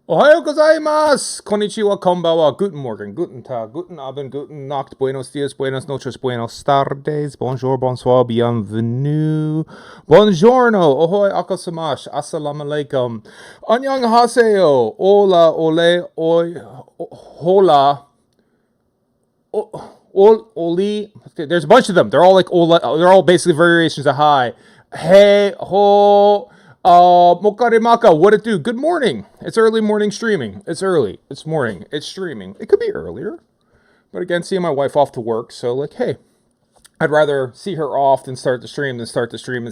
Ohayo gozaimasu! Konnichiwa, konbawa, guten Morgen, guten Tag, guten Abend, guten Nacht, buenos dias, buenas noches, buenos tardes, bonjour, bonsoir, bienvenue, buongiorno, ohoi akasamash, assalamu alaikum, annyeonghaseyo, hola, ole, oi, hola, oli, there's a bunch of them, they're all like, they're all basically variations of hi, hey, ho, Mokarimaka, what it do? Good morning. It's early morning streaming. It's early. It's morning. It's streaming. It could be earlier. But again, seeing my wife off to work, so like, hey, I'd rather see her off than start the stream and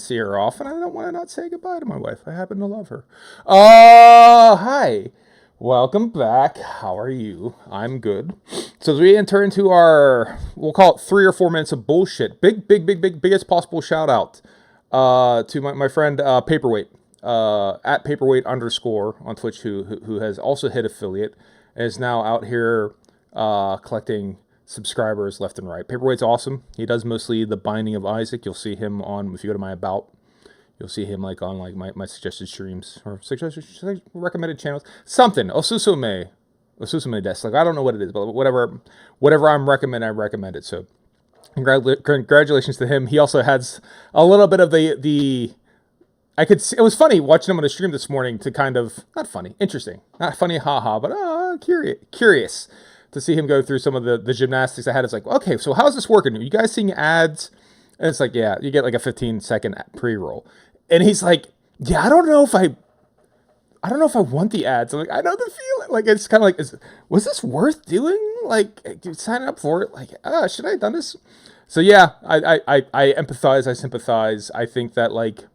see her off. And I don't want to not say goodbye to my wife. I happen to love her. Hi. Welcome back. How are you? I'm good. So as we enter into our, we'll call it 3 or 4 minutes of bullshit. Biggest possible shout out to my friend Paperweight. At paperweight underscore on Twitch, who has also hit affiliate and is now out here collecting subscribers left and right. Paperweight's awesome. He does mostly the Binding of Isaac. You'll see him on, if you go to my about, you'll see him like on like my suggested streams or suggested recommended channels. Something Osusume desk. Like I don't know what it is, but whatever I'm recommending, I recommend it. So congratulations to him. He also has a little bit of the I could see, it was funny watching him on a stream this morning to kind of, not funny, interesting. Not funny, haha, but curious to see him go through some of the gymnastics I had. It's like, okay, so how's this working? Are you guys seeing ads? And it's like, yeah, you get like a 15-second pre-roll. And he's like, yeah, I don't know if I want the ads. I'm like, I know the feeling. Like, it's kind of like, was this worth doing? Like, sign up for it? Like, should I have done this? So yeah, I empathize, I sympathize. I think that like,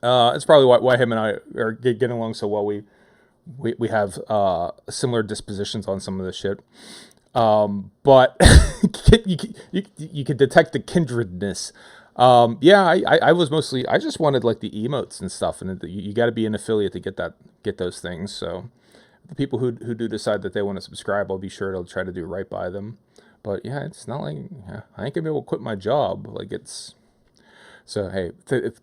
it's probably why him and I are getting along so well. We have similar dispositions on some of this shit. But you could detect the kindredness. Yeah, I was mostly, I just wanted like the emotes and stuff, and you got to be an affiliate to get those things. So the people who do decide that they want to subscribe, I'll be sure to try to do right by them. But yeah, it's not like I ain't gonna be able to quit my job. Like it's. So, hey,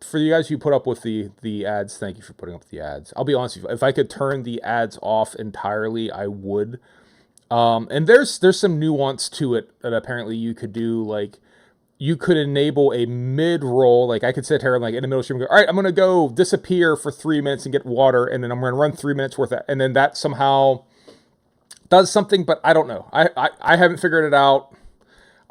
for you guys who put up with the ads, thank you for putting up with the ads. I'll be honest with you, if I could turn the ads off entirely, I would. And there's some nuance to it that apparently you could do. Like, you could enable a mid-roll. Like, I could sit here and, like, in the middle of the stream and go, all right, I'm going to go disappear for 3 minutes and get water, and then I'm going to run 3 minutes worth of, and then that somehow does something, but I don't know. I haven't figured it out.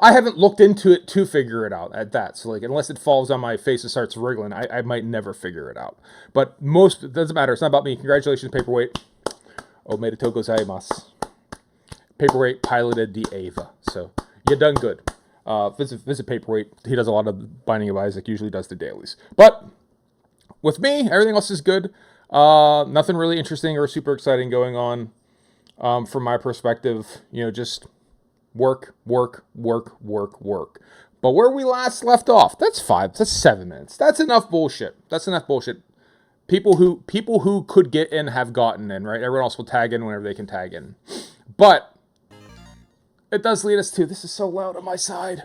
I haven't looked into it to figure it out at that. So, like, unless it falls on my face and starts wriggling, I might never figure it out. But it doesn't matter. It's not about me. Congratulations, Paperweight. Omedetou gozaimasu. Paperweight piloted the Ava. So, you done good. Visit Paperweight. He does a lot of Binding of Isaac. Usually does the dailies. But, with me, everything else is good. Nothing really interesting or super exciting going on. From my perspective, just work. But where we last left off, that's 7 minutes. That's enough bullshit. People who could get in have gotten in, right? Everyone else will tag in whenever they can tag in. But it does lead us to, this is so loud on my side.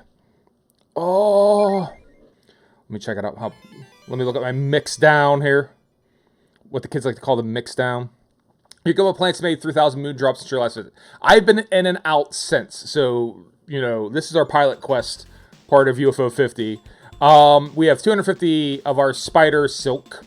Oh, let me check it out. Let me look at my mix down here. What the kids like to call the mix down. You go with plants made 3,000 moon drops since your last visit. I've been in and out since. So, this is our pilot quest part of UFO 50. We have 250 of our spider silk,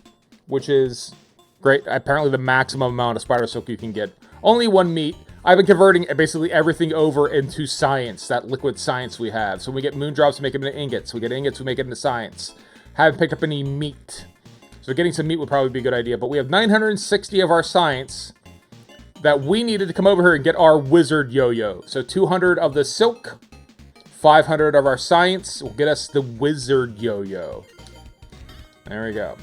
which is great. Apparently the maximum amount of spider silk you can get. Only one meat. I've been converting basically everything over into science, that liquid science we have. So when we get moon drops, we make them into ingots. We get ingots, we make it into science. Haven't picked up any meat. So getting some meat would probably be a good idea. But we have 960 of our science that we needed to come over here and get our wizard yo-yo. So 200 of the silk, 500 of our science will get us the wizard yo-yo. There we go.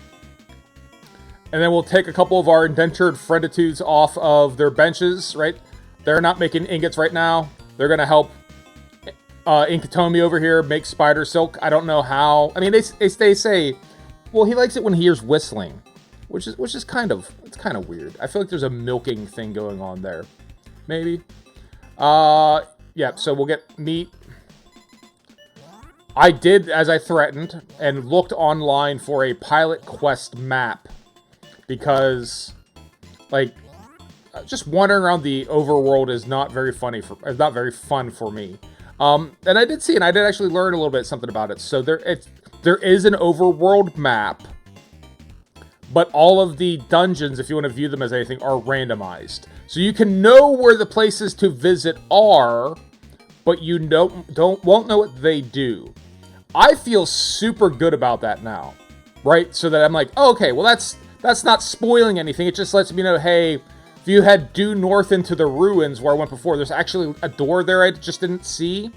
And then we'll take a couple of our indentured frienditudes off of their benches, right? They're not making ingots right now. They're going to help Inkatomi over here make spider silk. I don't know how. I mean, they say, well, he likes it when he hears whistling. Which is kind of weird. I feel like there's a milking thing going on there. Maybe. Yeah, so we'll get meat. I did as I threatened and looked online for a pilot quest map because like just wandering around the overworld is not very funny for, not very fun for me. And I did see, and I did actually learn a little bit something about it. So there is an overworld map, but all of the dungeons, if you want to view them as anything, are randomized. So you can know where the places to visit are, but you won't know what they do. I feel super good about that now, right? So that I'm like, oh, okay, well that's not spoiling anything. It just lets me know, hey, if you head due north into the ruins where I went before, there's actually a door there I just didn't see,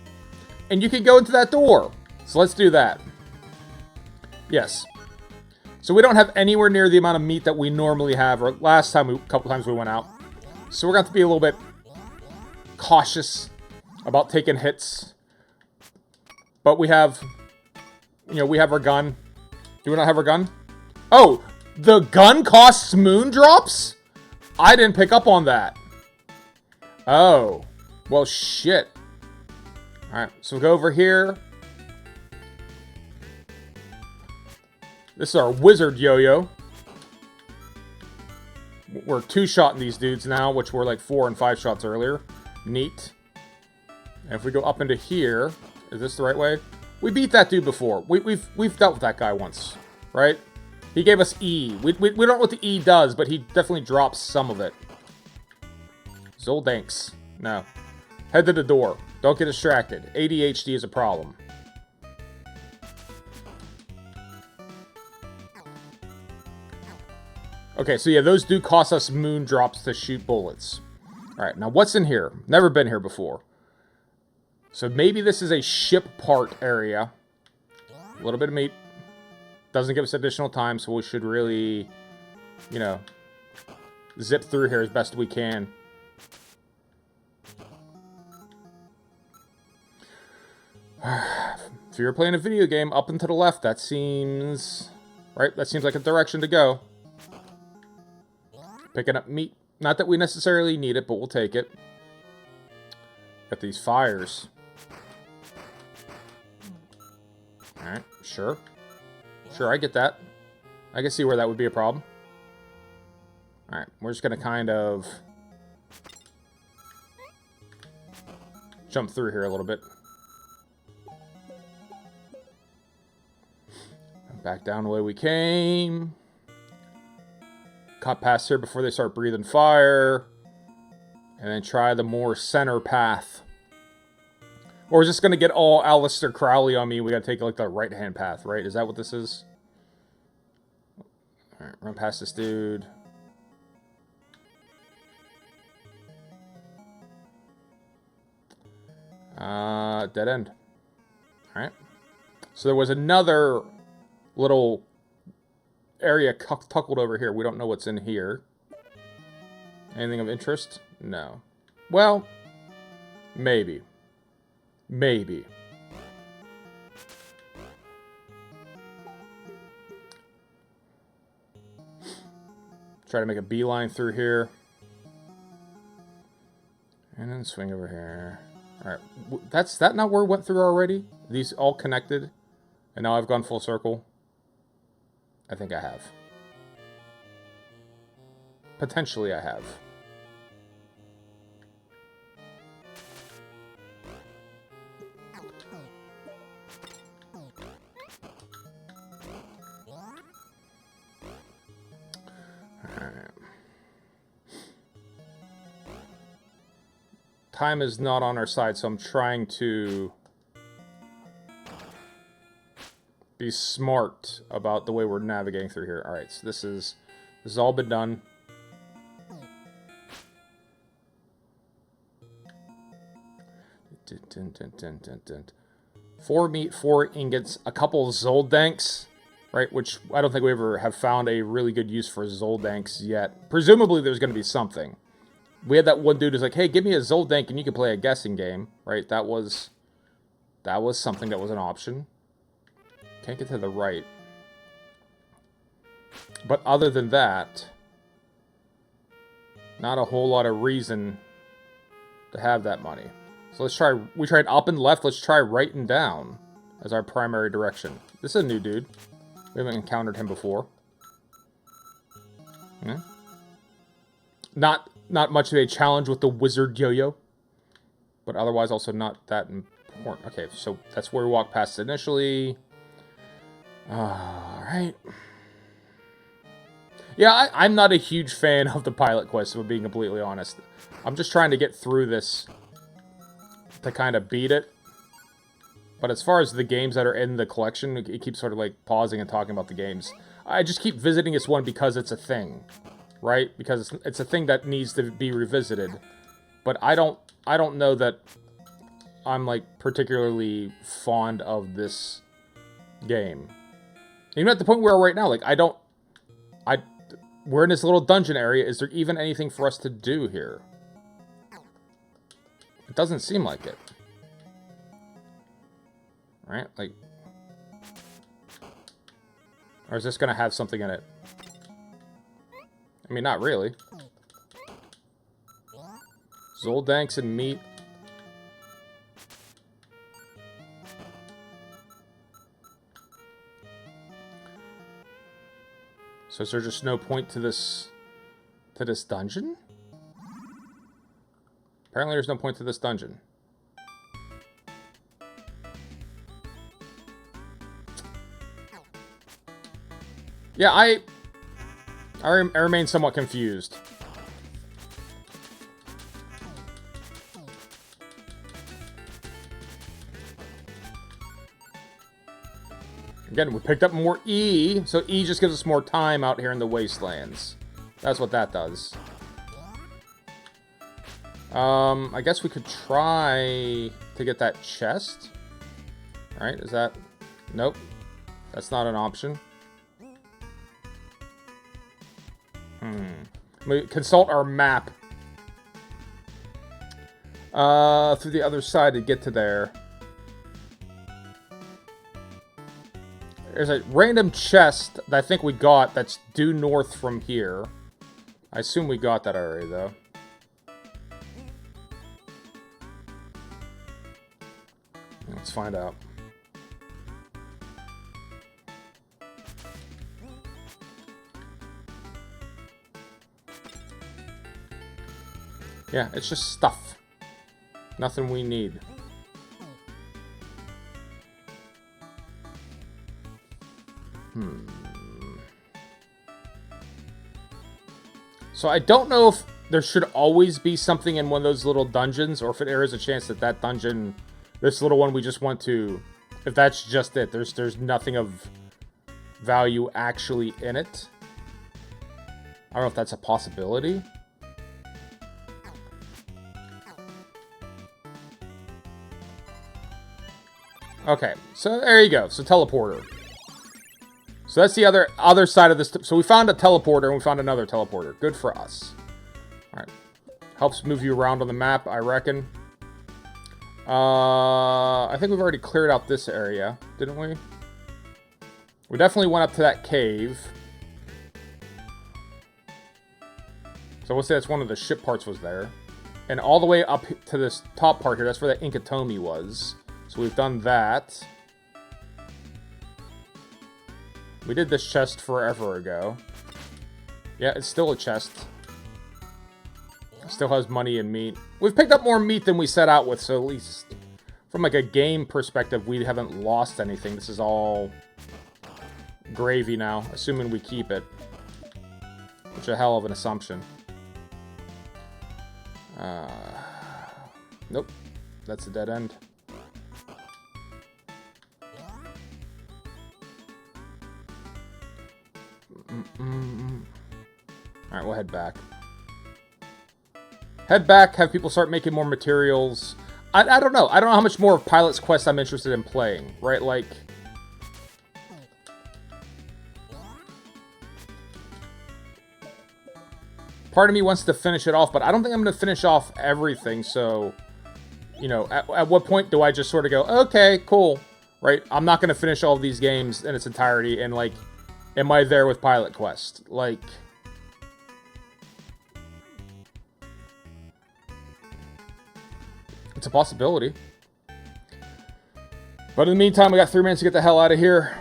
and you can go into that door. So let's do that. Yes. So we don't have anywhere near the amount of meat that we normally have, or last time, a couple times we went out. So we're going to have to be a little bit cautious about taking hits. But we have, we have our gun. Do we not have our gun? Oh, the gun costs moon drops? I didn't pick up on that. Oh, well, shit. All right, so we'll go over here. This is our wizard yo-yo. We're 2-shotting these dudes now, which were like 4 and 5 shots earlier. Neat. And if we go up into here, is this the right way? We beat that dude before. We've dealt with that guy once, right? He gave us E. We don't know what the E does, but he definitely drops some of it. Zoldanks. No. Head to the door. Don't get distracted. ADHD is a problem. Okay, so yeah, those do cost us moon drops to shoot bullets. Alright, now what's in here? Never been here before. So maybe this is a ship part area. A little bit of meat. Doesn't give us additional time, so we should really, zip through here as best we can. If you're playing a video game, up and to the left, that seems... Right? That seems like a direction to go. Picking up meat. Not that we necessarily need it, but we'll take it. Got these fires. Alright, sure. Sure, I get that. I can see where that would be a problem. Alright, we're just going to kind of jump through here a little bit. Back down the way we came. Cut past here before they start breathing fire. And then try the more center path. Or is this going to get all Aleister Crowley on me? We got to take like the right-hand path, right? Is that what this is? Alright, run past this dude. Dead end. Alright. So there was another little area tuckled over here. We don't know what's in here. Anything of interest? No. Well, maybe. Maybe. Try to make a beeline through here. And then swing over here. Alright. That's that not where we went through already? These all connected? And now I've gone full circle? I think I have. Potentially I have. Time is not on our side, so I'm trying to be smart about the way we're navigating through here. Alright, so this has all been done. Dun, dun, dun, dun, dun. 4 meat, 4 ingots, a couple of Zoldanks, right? Which I don't think we ever have found a really good use for Zoldanks yet. Presumably there's going to be something. We had that one dude who's like, hey, give me a Zoldank and you can play a guessing game, right? That was something that was an option. Can't get to the right. But other than that, not a whole lot of reason to have that money. So let's try, we tried up and left, let's try right and down as our primary direction. This is a new dude. We haven't encountered him before. Yeah. Not not much of a challenge with the wizard yo-yo. But otherwise also not that important. Okay, so that's where we walked past initially. Alright. Yeah, I'm not a huge fan of the pilot quest, if I'm being completely honest. I'm just trying to get through this to kind of beat it. But as far as the games that are in the collection, it keeps sort of like pausing and talking about the games. I just keep visiting this one because it's a thing, right? Because it's a thing that needs to be revisited. But I don't know that I'm like particularly fond of this game. Even at the point where we're right now, like we're in this little dungeon area. Is there even anything for us to do here? It doesn't seem like it. Right? Like, or is this gonna have something in it? I mean, not really. Zoldanks and meat. So is there just no point to this dungeon? Apparently there's no point to this dungeon. Yeah, I remain somewhat confused. Again, we picked up more E, so E just gives us more time out here in the wastelands. That's what that does. I guess we could try to get that chest. Alright, is that... Nope. That's not an option. We consult our map. Through the other side to get to there. There's a random chest that I think we got that's due north from here. I assume we got that already, though. Let's find out. Yeah, it's just stuff. Nothing we need. So I don't know if there should always be something in one of those little dungeons, or if there is a chance that that dungeon, this little one we just went to, if that's just it, there's nothing of value actually in it. I don't know if that's a possibility. Okay, so there you go. So teleporter. So that's the other side of this. So we found a teleporter and we found another teleporter. Good for us. All right. Helps move you around on the map, I reckon. I think we've already cleared out this area, didn't we? We definitely went up to that cave. So we'll say that's one of the ship parts was there. And all the way up to this top part here, that's where the Inkatomi was. So we've done that. We did this chest forever ago. Yeah, it's still a chest. It still has money and meat. We've picked up more meat than we set out with, so at least from like a game perspective, we haven't lost anything. This is all gravy now, assuming we keep it. Which is a hell of an assumption. Nope. That's a dead end. Alright, we'll head back. Head back, have people start making more materials. I don't know. I don't know how much more of Pilot's Quest I'm interested in playing, right? Like... part of me wants to finish it off, but I don't think I'm going to finish off everything, so... You know, at what point do I just sort of go, okay, cool, right? I'm not going to finish all of these games in its entirety, and, like, am I there with Pilot Quest? Like... It's a possibility. But in the meantime, we got 3 minutes to get the hell out of here.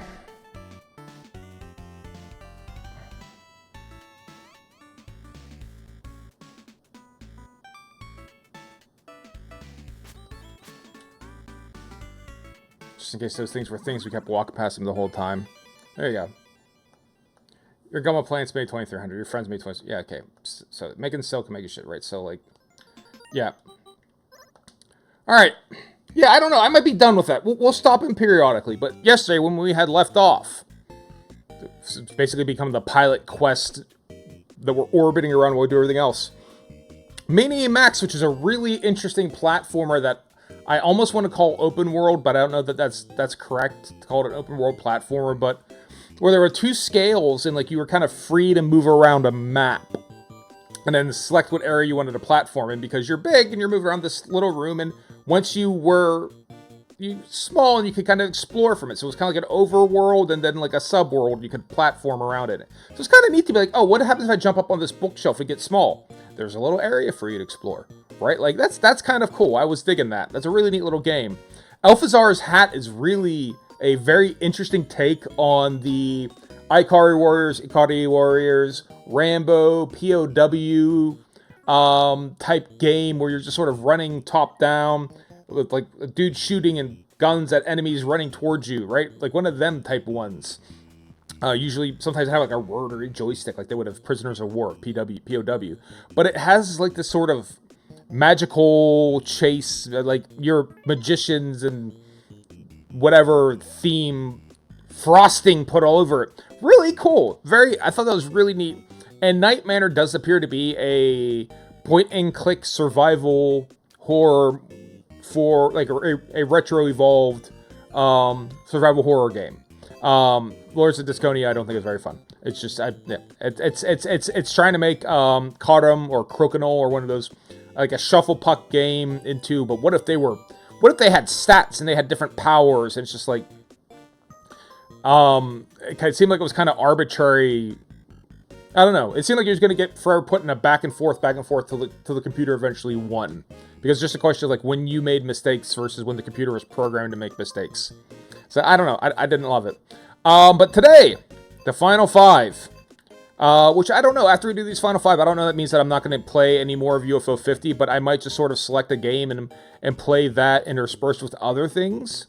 Just in case those things were things, we kept walking past them the whole time. There you go. Your Gumma plants made 2,300. Your friends made 20. Yeah, okay. So making silk can make you shit, right? So, like, yeah. Alright. Yeah, I don't know. I might be done with that. We'll stop him periodically. But yesterday, when we had left off, it's basically become the pilot quest that we're orbiting around while we do everything else. Mini Max, which is a really interesting platformer that I almost want to call open world, but I don't know that that's correct to call it an open world platformer, but where there were 2 scales and like you were kind of free to move around a map and then select what area you wanted to platform in because you're big and you're moving around this little room, and once you were small and you could kind of explore from it. So it was kind of like an overworld and then like a subworld you could platform around in it. So it's kind of neat to be like, oh, what happens if I jump up on this bookshelf and get small? There's a little area for you to explore, right? Like that's kind of cool. I was digging that. That's a really neat little game. Alphazar's hat is really a very interesting take on the Ikari Warriors, Rambo, POW type game where you're just sort of running top down with like a dude shooting and guns at enemies running towards you, right? Like one of them type ones. Usually, sometimes have like a rotary joystick, like they would have Prisoners of War, POW. But it has like this sort of magical chase, like your magicians and whatever theme frosting put all over it. Really cool. I thought that was really neat. And Night Manor does appear to be a point-and-click survival horror for like a retro-evolved survival horror game. Lords of Disconia, I don't think is very fun. It's just, it's trying to make Cardum or Crokinole or one of those like a shuffle puck game into. But what if they had stats and they had different powers? And it's just like, it seemed like it was kind of arbitrary. I don't know. It seemed like he was going to get forever put in a back and forth till the computer eventually won. Because it's just a question of like when you made mistakes versus when the computer was programmed to make mistakes. So I don't know. I didn't love it. But today, the final 5. Which I don't know. After we do these final 5, I don't know. That means that I'm not going to play any more of UFO 50. But I might just sort of select a game and play that interspersed with other things.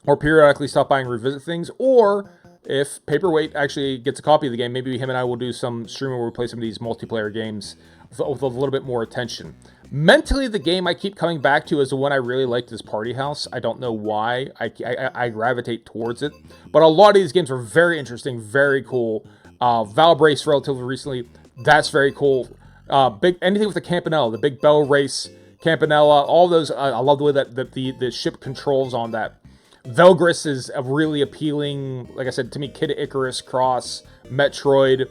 Or periodically stop by and revisit things. Or if Paperweight actually gets a copy of the game, maybe him and I will do some streaming where we play some of these multiplayer games with a little bit more attention. Mentally, the game I keep coming back to is the one I really liked, is Party House. I don't know why. I gravitate towards it. But a lot of these games are very interesting, very cool. Valve Race relatively recently, that's very cool. Anything with the Campanella, the Big Bell Race, Campanella, all those. I love the way that the ship controls on that. Velgris is a really appealing, like I said, to me, Kid Icarus, Cross, Metroid.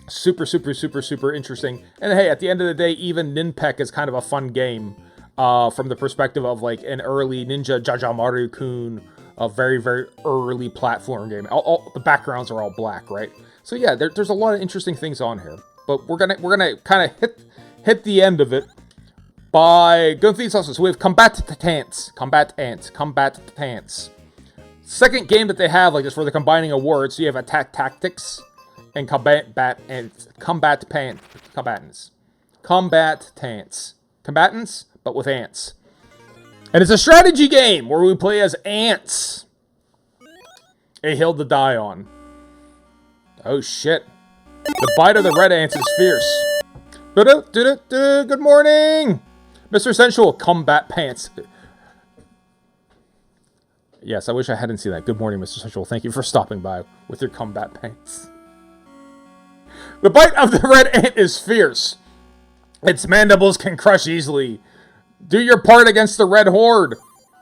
Super, super, super, super interesting. And hey, at the end of the day, even Ninpek is kind of a fun game from the perspective of like an early Ninja Jajamaru-kun, a very, very early platform game. All the backgrounds are all black, right? So yeah, there's a lot of interesting things on here. But we're gonna kind of hit the end of it by going through these also. So we have Combat Ants. Second game that they have like this where they're combining a word. So you have Attack Tactics and Combatants, but with ants. And it's a strategy game where we play as ants. A hill to die on. Oh shit. The bite of the red ants is fierce. Good morning, Mr. Sensual. Combat Pants. Yes, I wish I hadn't seen that. Good morning, Mr. Sensual. Thank you for stopping by with your Combat Pants. The bite of the red ant is fierce. Its mandibles can crush easily. Do your part against the red horde.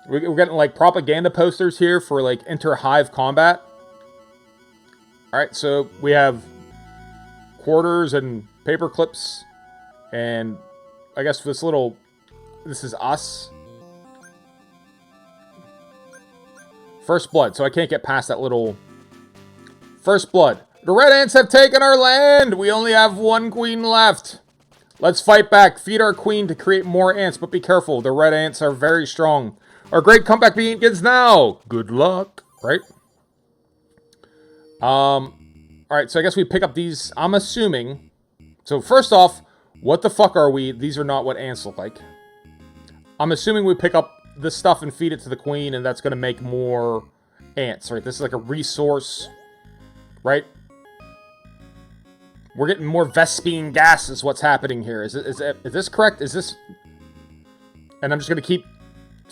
We're getting like propaganda posters here for like inter-hive combat. Alright, so we have quarters and paper clips. And I guess this is us. First blood, so I can't get past that little first blood. The red ants have taken our land! We only have one queen left. Let's fight back. Feed our queen to create more ants, but be careful. The red ants are very strong. Our great comeback begins now. Good luck. Right? Alright, so I guess we pick up these. I'm assuming. So first off, what the fuck are we? These are not what ants look like. I'm assuming we pick up this stuff and feed it to the queen, and that's going to make more ants, right? This is like a resource, right? We're getting more Vespine gas is what's happening here. Is this correct? Is this... And I'm just going to keep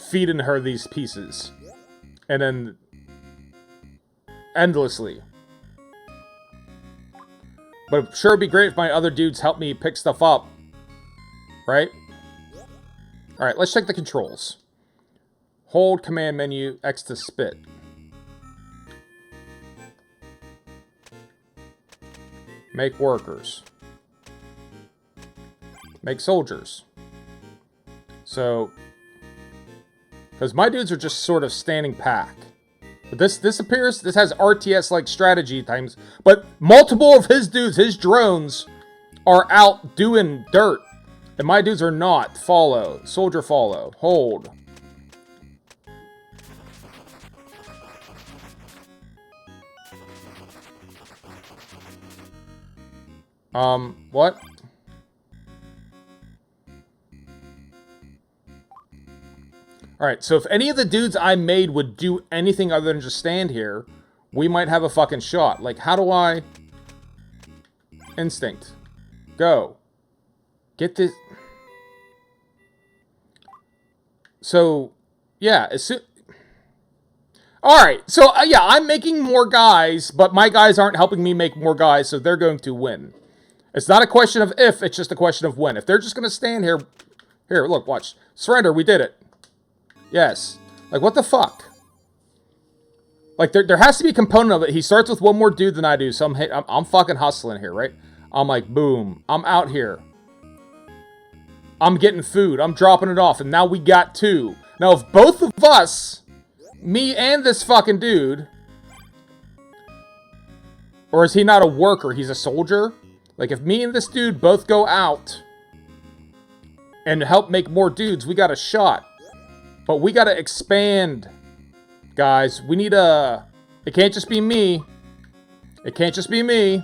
feeding her these pieces. And then... endlessly. But it sure would be great if my other dudes help me pick stuff up. Right? Alright, let's check the controls. Hold command menu, X to spit. Make workers. Make soldiers. So, because my dudes are just sort of standing pack. But this has RTS-like strategy times, but multiple of his dudes, his drones, are out doing dirt. And my dudes are not. Follow. Soldier follow. Hold. What? Alright, so if any of the dudes I made would do anything other than just stand here, we might have a fucking shot. Like, how do I... Instinct. Go. Get this... So, yeah, as soon... Alright, so, yeah, I'm making more guys, but my guys aren't helping me make more guys, so they're going to win. It's not a question of if, it's just a question of when. If they're just going to stand here... Here, look, watch. Surrender, we did it. Yes. Like, what the fuck? Like, there has to be a component of it. He starts with one more dude than I do, so I'm fucking hustling here, right? I'm like, boom. I'm out here. I'm getting food. I'm dropping it off, and now we got 2. Now, if both of us, me and this fucking dude... Or is he not a worker? He's a soldier? Like, if me and this dude both go out and help make more dudes, we got a shot. But we gotta expand, guys. We need a... It can't just be me. It can't just be me.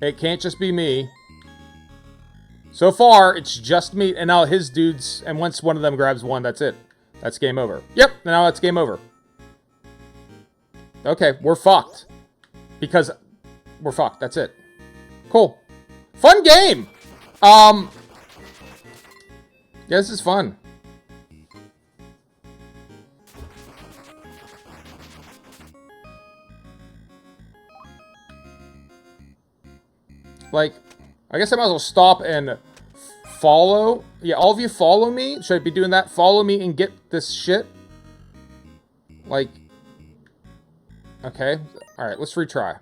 It can't just be me. So far, it's just me, and now his dudes, and once one of them grabs one, that's it. That's game over. Yep, now that's game over. Okay, we're fucked. Because we're fucked, that's it. Cool. Fun game! Yeah, this is fun. Like, I guess I might as well stop and follow. Yeah, all of you follow me. Should I be doing that? Follow me and get this shit. Like, okay. Alright, let's retry.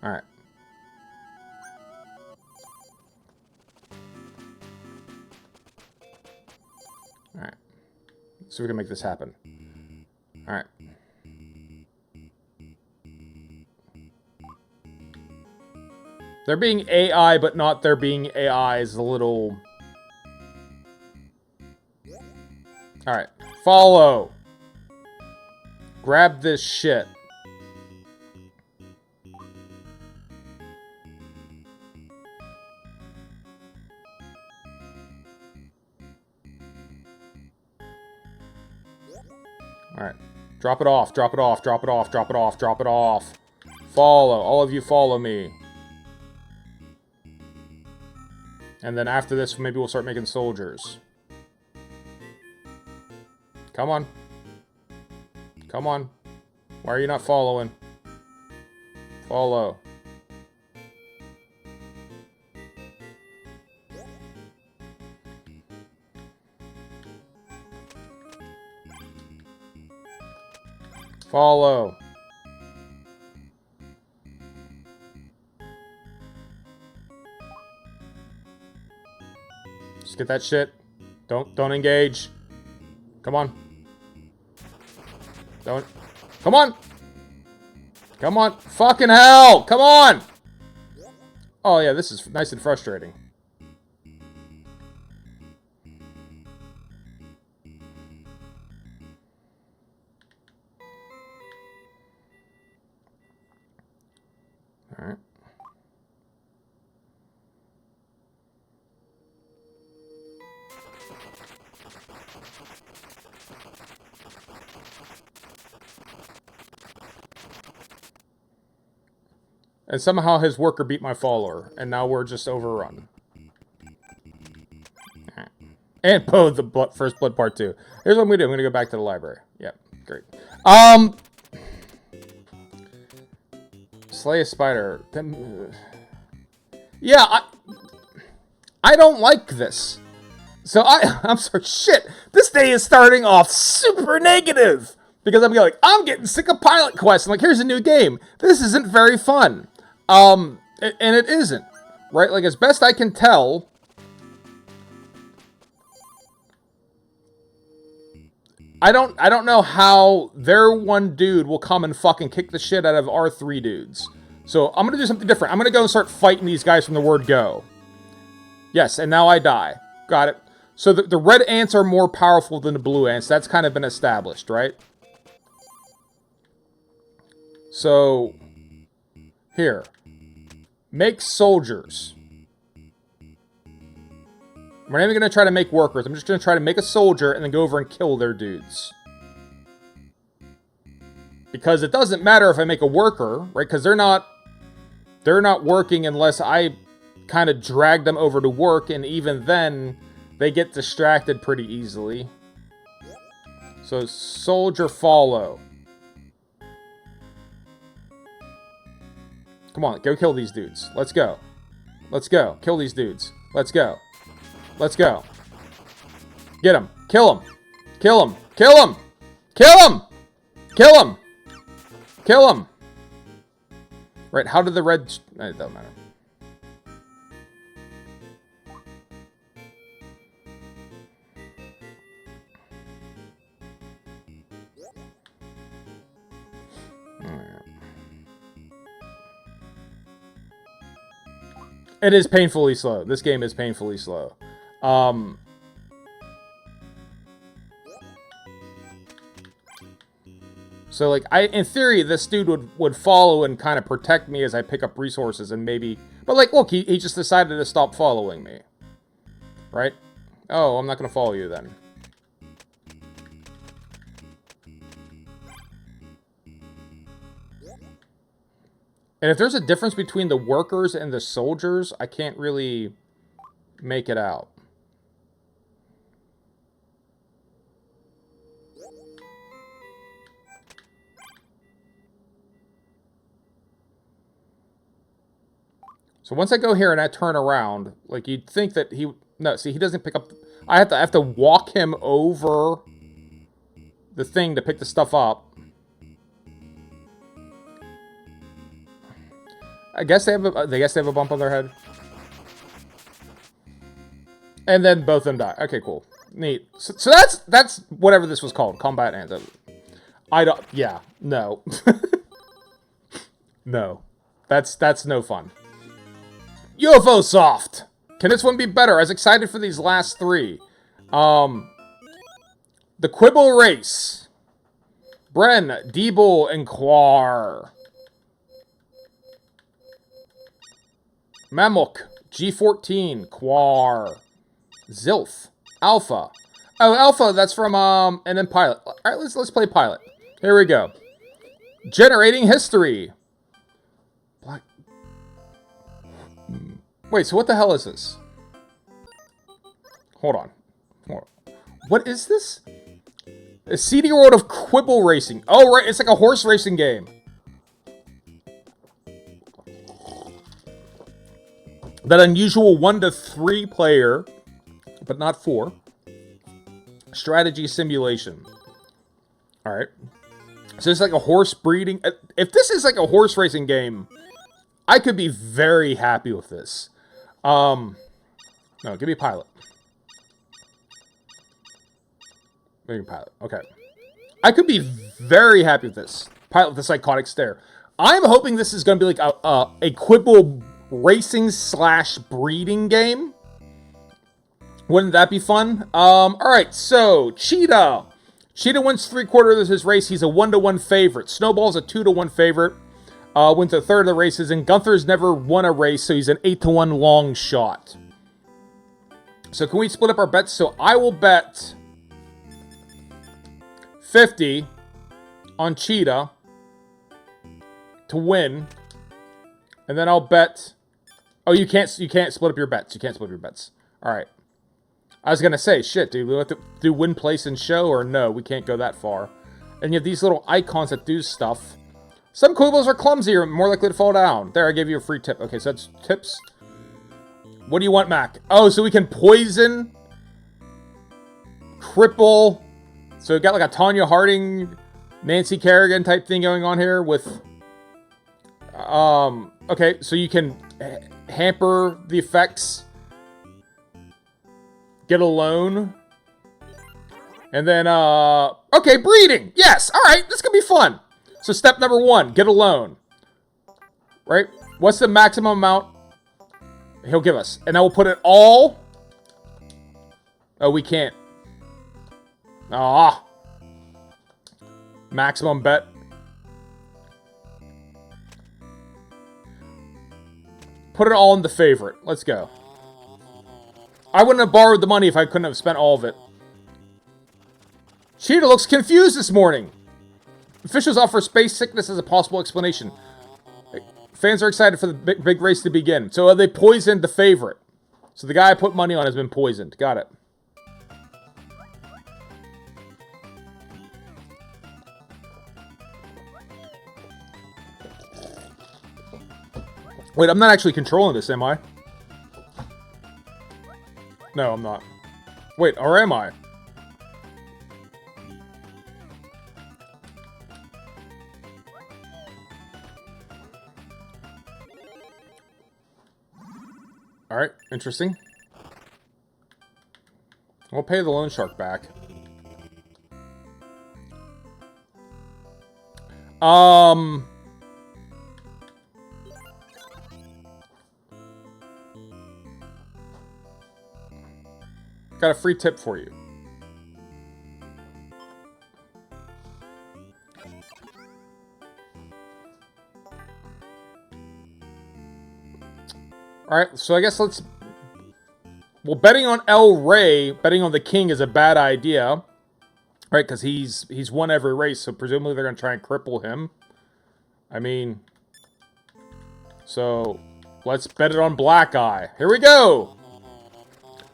Alright. Alright. So we can make this happen. Alright. They're being AI, but not there being AI is a little... Alright. Follow! Grab this shit. Alright. Drop it off, drop it off, drop it off, drop it off, drop it off. Follow. All of you follow me. And then after this, maybe we'll start making soldiers. Come on. Come on. Why are you not following? Follow. Follow. Just get that shit. Don't engage. Come on. Don't. Come on. Come on. Fucking hell. Come on. Oh yeah, this is nice and frustrating. All right. And somehow his worker beat my follower, and now we're just overrun. And Poe the first blood part 2. Here's what I'm gonna do. I'm gonna go back to the library. Yep, great. Slay a spider. Yeah, I don't like this. So I'm sorry. Shit, this day is starting off super negative because I'm getting sick of pilot quests. I'm like, here's a new game. This isn't very fun. And it isn't, right? Like, as best I can tell, I don't know how their one dude will come and fucking kick the shit out of our 3 dudes. So I'm gonna do something different. I'm gonna go and start fighting these guys from the word go. Yes, and now I die. Got it. So the red ants are more powerful than the blue ants. That's kind of been established, right? So here. Make soldiers. We're not even going to try to make workers. I'm just going to try to make a soldier and then go over and kill their dudes. Because it doesn't matter if I make a worker, right? Because they're not working unless I kind of drag them over to work, and even then, they get distracted pretty easily. So, soldier follow. Come on, go kill these dudes. Let's go. Let's go. Kill these dudes. Let's go. Let's go. Get him. Kill him. Kill him. Kill him. Kill him. Kill him. Kill him. Right, how did the red... It doesn't matter. It is painfully slow. This game is painfully slow. So, like, in theory, this dude would follow and kind of protect me as I pick up resources and maybe... But, like, look, he just decided to stop following me. Right? Oh, I'm not going to follow you then. And if there's a difference between the workers and the soldiers, I can't really make it out. So once I go here and I turn around, like, you'd think that he... No, see, he doesn't pick up... I have to walk him over the thing to pick the stuff up. I guess they have a bump on their head. And then both of them die. Okay, cool. Neat. So that's whatever this was called. Combat Anthem. Yeah. No. No. That's no fun. UFO Soft! Can this one be better? I was excited for these last 3. The Quibble Race. Bren, Deeble, and Quar. Mammoth, G14, Quar, Zilf, Alpha. Oh, Alpha, that's from, and then Pilot. All right, let's play Pilot. Here we go. Generating history. Black. Wait, so what the hell is this? Hold on. What is this? A CD world of Quibble Racing. Oh, right, it's like a horse racing game. That unusual 1 to 3 player, but not 4, strategy simulation. Alright. So it's like a horse breeding... If this is like a horse racing game, I could be very happy with this. No, give me Pilot. Give me Pilot. Okay. I could be very happy with this. Pilot with the psychotic stare. I'm hoping this is going to be like a Quibble racing / breeding game. Wouldn't that be fun? Alright, so Cheetah. Cheetah wins 3/4 of his race. He's a 1-to-1 favorite. Snowball's a 2-to-1 favorite. Wins a third of the races, and Gunther's never won a race, so he's an 8-to-1 long shot. So can we split up our bets? So I will bet 50 on Cheetah to win, and then I'll bet. Oh, you can't split up your bets. You can't split up your bets. All right. I was gonna say, shit, dude. We have to do win, place, and show, or no? We can't go that far. And you have these little icons that do stuff. Some Quibbles are clumsier, more likely to fall down. There, I gave you a free tip. Okay, so that's tips. What do you want, Mac? Oh, so we can poison, cripple. So we got like a Tanya Harding, Nancy Kerrigan type thing going on here with. Okay, so you can hamper the effects. Get a loan. And then, okay, breeding. Yes, all right, this could be fun. So step number 1, get a loan. Right? What's the maximum amount he'll give us? And I will put it all. Oh, we can't. Ah. Maximum bet. Put it all in the favorite. Let's go. I wouldn't have borrowed the money if I couldn't have spent all of it. Cheetah looks confused this morning. Officials offer space sickness as a possible explanation. Fans are excited for the big race to begin. So they poisoned the favorite. So the guy I put money on has been poisoned. Got it. Wait, I'm not actually controlling this, am I? No, I'm not. Wait, or am I? Alright, interesting. We'll pay the loan shark back. Got a free tip for you. Alright, so I guess let's... Well, betting on El Rey, betting on the king is a bad idea. Right, because he's won every race, so presumably they're going to try and cripple him. I mean... So, let's bet it on Black Eye. Here we go!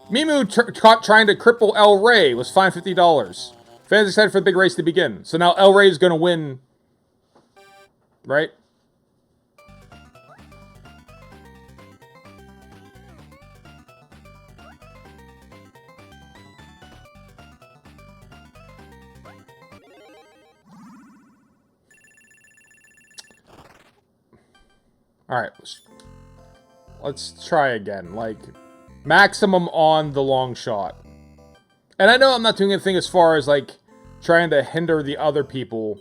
Mimu trying to cripple El Rey was fined $50. Fans excited for the big race to begin. So now El Rey is going to win. Right? Alright. Let's try again. Like... Maximum on the long shot. And I know I'm not doing anything as far as, like, trying to hinder the other people.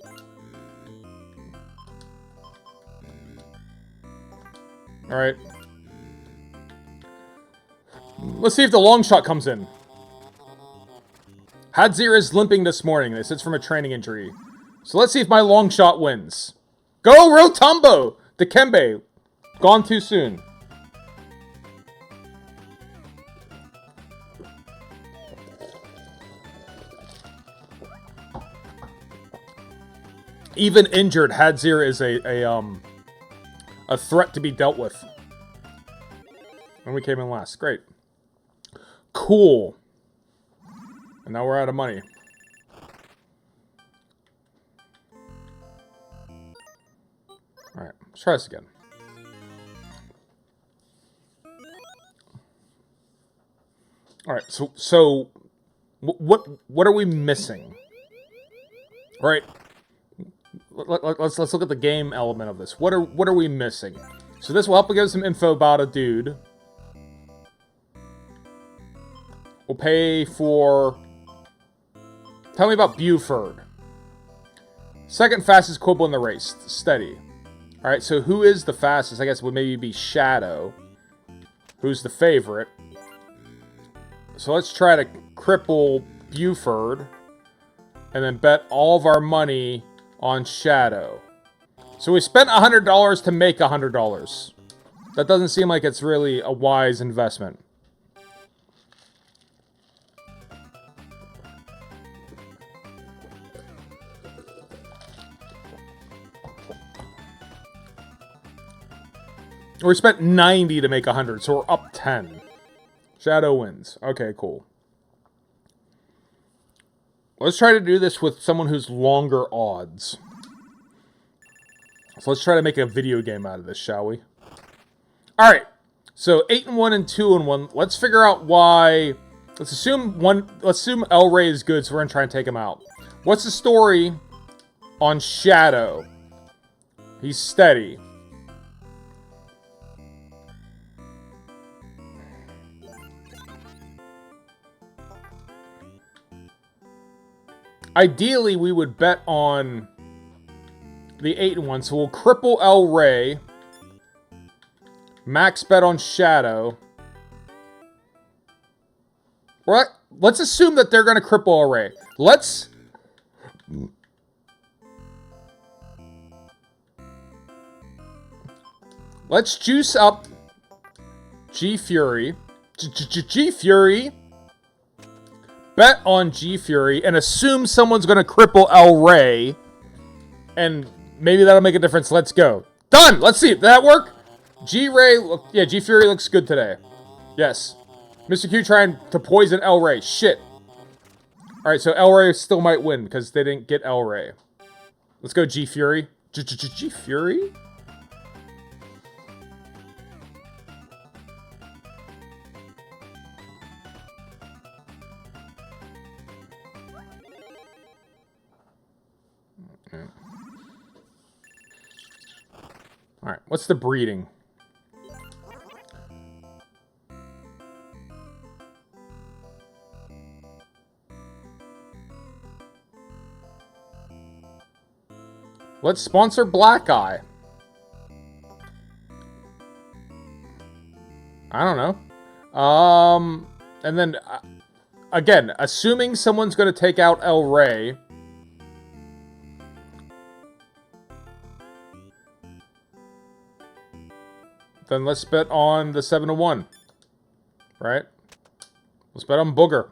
Alright. Let's see if the long shot comes in. Hadzir is limping this morning. This is from a training injury. So let's see if my long shot wins. Go Rotumbo! Dikembe. Gone too soon. Even injured, Hadzir is a threat to be dealt with. And we came in last. Great. Cool. And now we're out of money. Alright, let's try this again. Alright, so what are we missing? Right. Let's look at the game element of this. What are we missing? So this will help give us some info about a dude. We'll pay for... Tell me about Buford. Second fastest Quibble in the race. Steady. Alright, so who is the fastest? I guess it would maybe be Shadow. Who's the favorite. So let's try to cripple Buford. And then bet all of our money on Shadow. So we spent $100 to make $100. That doesn't seem like it's really a wise investment. We spent 90 to make 100, so we're up 10. Shadow wins. Okay, cool. Let's try to do this with someone who's longer odds. So let's try to make a video game out of this, shall we? Alright. So 8-1 and 2-1. Let's figure out why. Let's assume El Rey is good, so we're gonna try and take him out. What's the story on Shadow? He's steady. Ideally, we would bet on the 8-1, so we'll cripple El Rey. Max bet on Shadow. What? Let's assume that they're going to cripple El Rey. Let's juice up G Fury. G Fury. Bet on G Fury and assume someone's going to cripple El Rey. And maybe that'll make a difference. Let's go. Done! Let's see. Did that work? G Fury looks good today. Yes. Mr. Q trying to poison El Rey. Shit. Alright, so El Rey still might win because they didn't get El Rey. Let's go G Fury. G Fury? Alright, what's the breeding? Let's sponsor Black Eye. I don't know. And then, again, assuming someone's going to take out El Rey. Then let's bet on the 7-1. Right? Let's bet on Booger.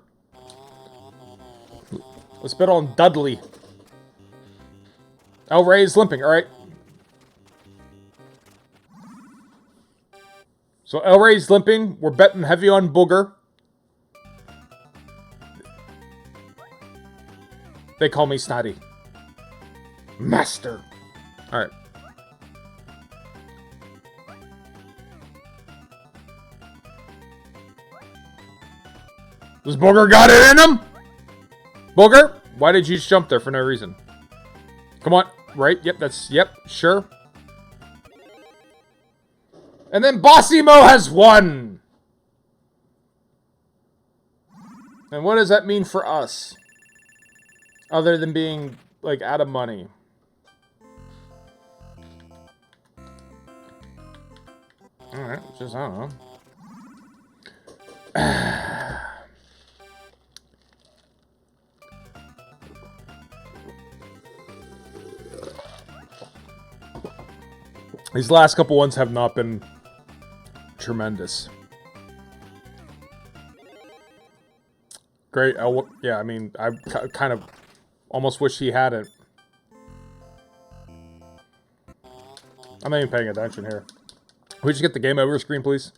Let's bet on Dudley. El Rey is limping, alright. So El Rey's limping. We're betting heavy on Booger. They call me Snotty. Master. Alright. Does Booger got it in him? Booger? Why did you just jump there for no reason? Come on. Right? Yep, sure. And then Bossimo has won! And what does that mean for us? Other than being, like, out of money. Alright, just, I don't know. These last couple ones have not been tremendous. Great. Yeah, I mean, I kind of almost wish he had it. I'm not even paying attention here. Can we just get the game over screen, please?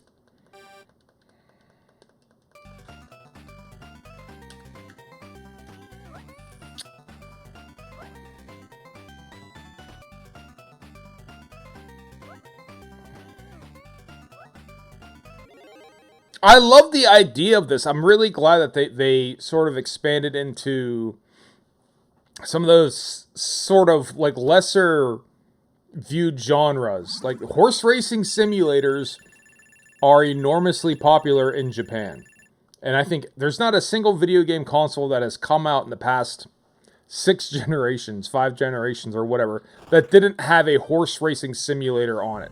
I love the idea of this. I'm really glad that they sort of expanded into some of those sort of like lesser viewed genres. Like horse racing simulators are enormously popular in Japan. And I think there's not a single video game console that has come out in the past 6 generations, 5 generations or whatever, that didn't have a horse racing simulator on it.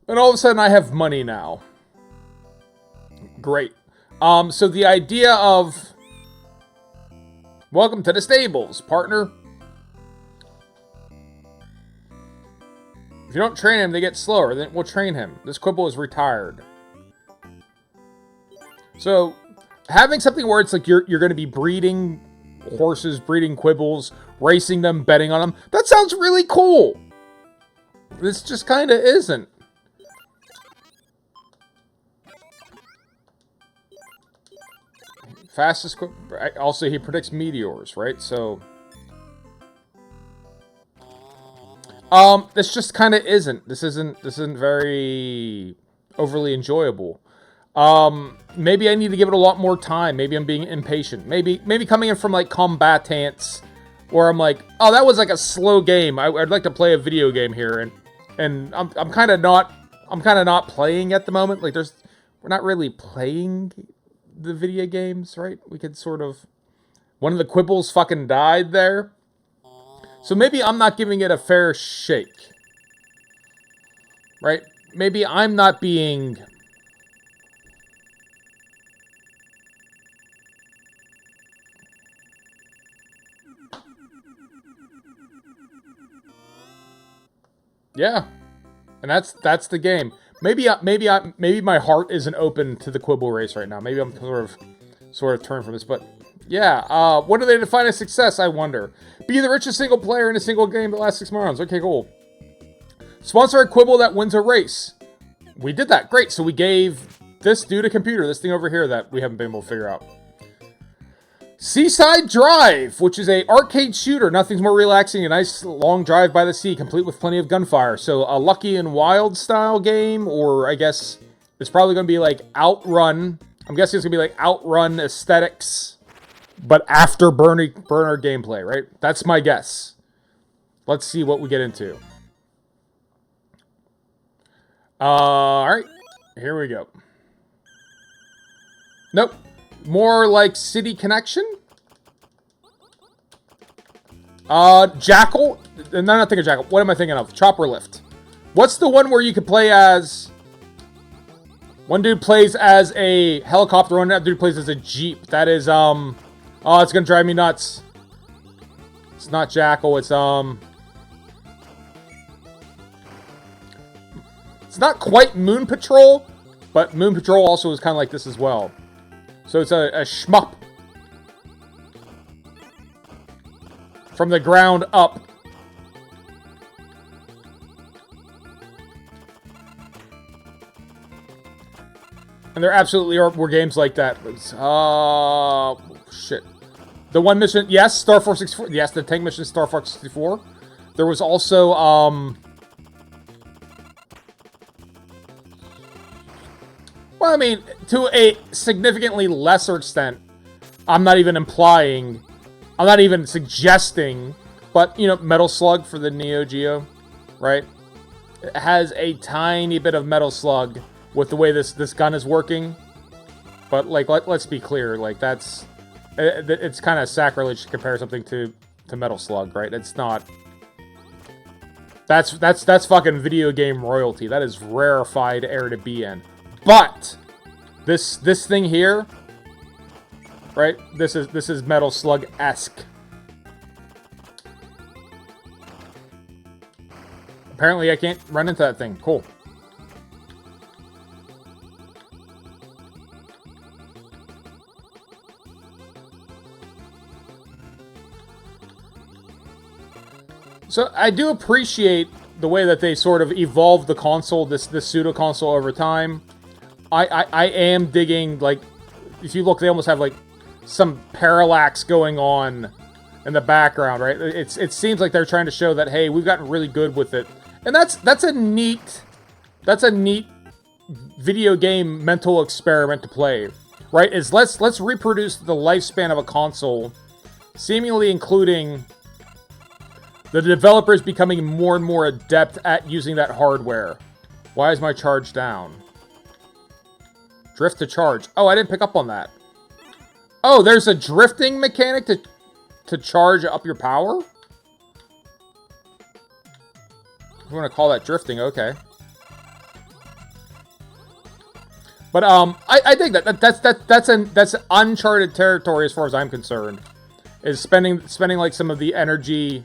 And all of a sudden I have money now. Great. So the idea of... Welcome to the stables, partner. you don't train him, they get slower. Then we'll train him. This Quibble is retired. So, having something where it's like you're going to be breeding horses, breeding Quibbles, racing them, betting on them, that sounds really cool. This just kind of isn't. Fastest Quibble. Also, he predicts meteors, right? So, this just kind of isn't. This isn't very overly enjoyable. Maybe I need to give it a lot more time. Maybe I'm being impatient. Maybe coming in from like combatants, where I'm like, oh, that was like a slow game. I'd like to play a video game here, and I'm kind of not playing at the moment. Like we're not really playing the video games, right? We could sort of, one of the Quibbles fucking died there. So maybe I'm not giving it a fair shake. Right? Maybe I'm not being... Yeah. And that's the game. Maybe my heart isn't open to the Quibble race right now. Maybe I'm sort of turned from this, but yeah. What do they define as success, I wonder? Be the richest single player in a single game that lasts 6 rounds. Okay, cool. Sponsor a Quibble that wins a race. We did that. Great. So we gave this dude a computer, this thing over here that we haven't been able to figure out. Seaside Drive, which is a arcade shooter. Nothing's more relaxing. A nice long drive by the sea, complete with plenty of gunfire. So a Lucky and Wild style game, or I guess it's probably going to be like Outrun. I'm guessing it's going to be like Outrun aesthetics, but after burner gameplay, right? That's my guess. Let's see what we get into. All right, here we go. Nope. More like City Connection. Jackal. No, not thinking of Jackal. What am I thinking of? Chopper Lift. What's the one where you could play as... One dude plays as a helicopter, one dude plays as a Jeep. That is, oh, it's gonna drive me nuts. It's not Jackal, it's not quite Moon Patrol, but Moon Patrol also is kind of like this as well. So it's a shmup. From the ground up. And there absolutely were games like that. Shit. The one mission, yes, Star Force 64. Yes, the tank mission, Star Fox 64. There was also, well, I mean, to a significantly lesser extent, I'm not even suggesting, but, you know, Metal Slug for the Neo Geo, right? It has a tiny bit of Metal Slug with the way this gun is working. But, like, let's be clear, like, it's kind of sacrilege to compare something to Metal Slug, right? It's not... That's fucking video game royalty. That is rarefied air to be in. But this thing here, right? This is Metal Slug-esque. Apparently I can't run into that thing. Cool. So I do appreciate the way that they sort of evolved the console, this pseudo console over time. I am digging, like, if you look, they almost have, like, some parallax going on in the background, right? It seems like they're trying to show that, hey, we've gotten really good with it. And that's a neat video game mental experiment to play, right? Is let's reproduce the lifespan of a console, seemingly including the developers becoming more and more adept at using that hardware. Why is my charge down? Drift to charge. Oh, I didn't pick up on that. Oh, there's a drifting mechanic to charge up your power? If you want to call that drifting, okay. But I think that's uncharted territory as far as I'm concerned. Is spending like some of the energy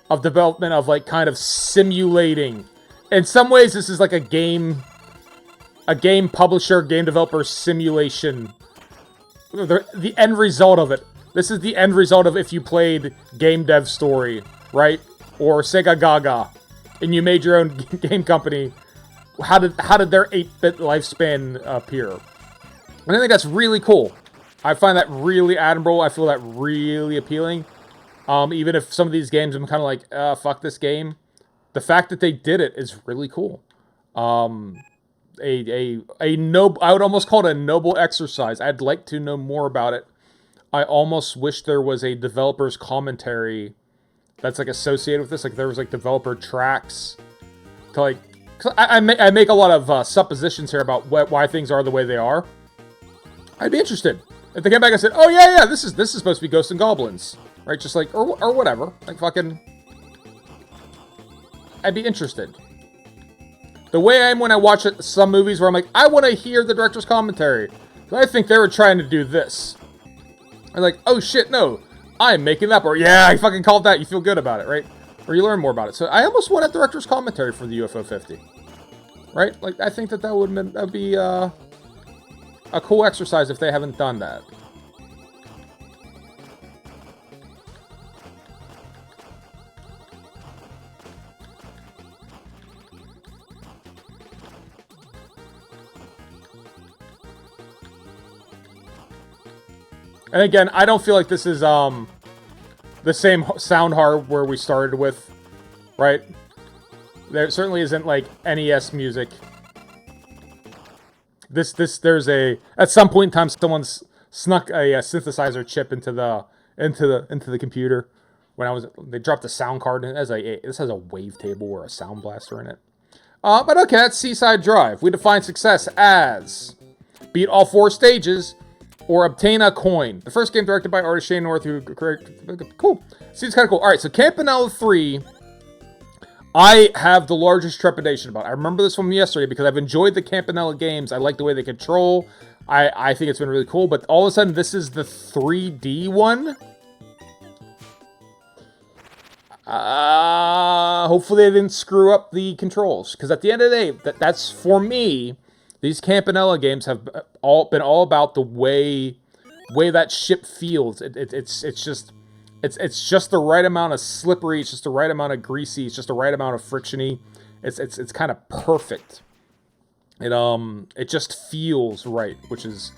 of development of like kind of simulating in some ways, this is like a game publisher, game developer simulation. The end result of it. This is the end result of if you played Game Dev Story, right? Or Sega Gaga, and you made your own game company. How did their 8-bit lifespan appear? And I think that's really cool. I find that really admirable. I feel that really appealing. Even if some of these games I'm kind of like, fuck this game. The fact that they did it is really cool. I would almost call it a noble exercise. I'd like to know more about it. I almost wish there was a developer's commentary that's like associated with this. Like there was like developer tracks to like. I make a lot of suppositions here about why things are the way they are. I'd be interested if they came back and said, "Oh yeah, this is supposed to be Ghosts and Goblins," right? Just like or whatever. Like fucking. I'd be interested. The way I am when I watch some movies where I'm like, I want to hear the director's commentary. I think they were trying to do this. I'm like, oh shit, no. I'm making that up. Or yeah, I fucking called that. You feel good about it, right? Or you learn more about it. So I almost want a director's commentary for the UFO 50. Right? Like, I think that would be a cool exercise if they haven't done that. And again, I don't feel like this is the same sound hardware we started with, right? There certainly isn't like NES music. There's at some point in time someone's snuck a synthesizer chip into the computer. They dropped a sound card in it. This has a wavetable or a sound blaster in it. But okay, that's Seaside Drive. We define success as beat all 4 stages or obtain a coin. The first game directed by artist Shane North, who cool. Seems kind of cool. All right, so Campanella 3, I have the largest trepidation about. I remember this from yesterday because I've enjoyed the Campanella games. I like the way they control. I think it's been really cool, but all of a sudden this is the 3D one. Hopefully they didn't screw up the controls, because at the end of the day, that's for me. These Campanella games have been all about the way that ship feels. It's just the right amount of slippery. It's just the right amount of greasy. It's just the right amount of frictiony. It's kind of perfect. It just feels right, which is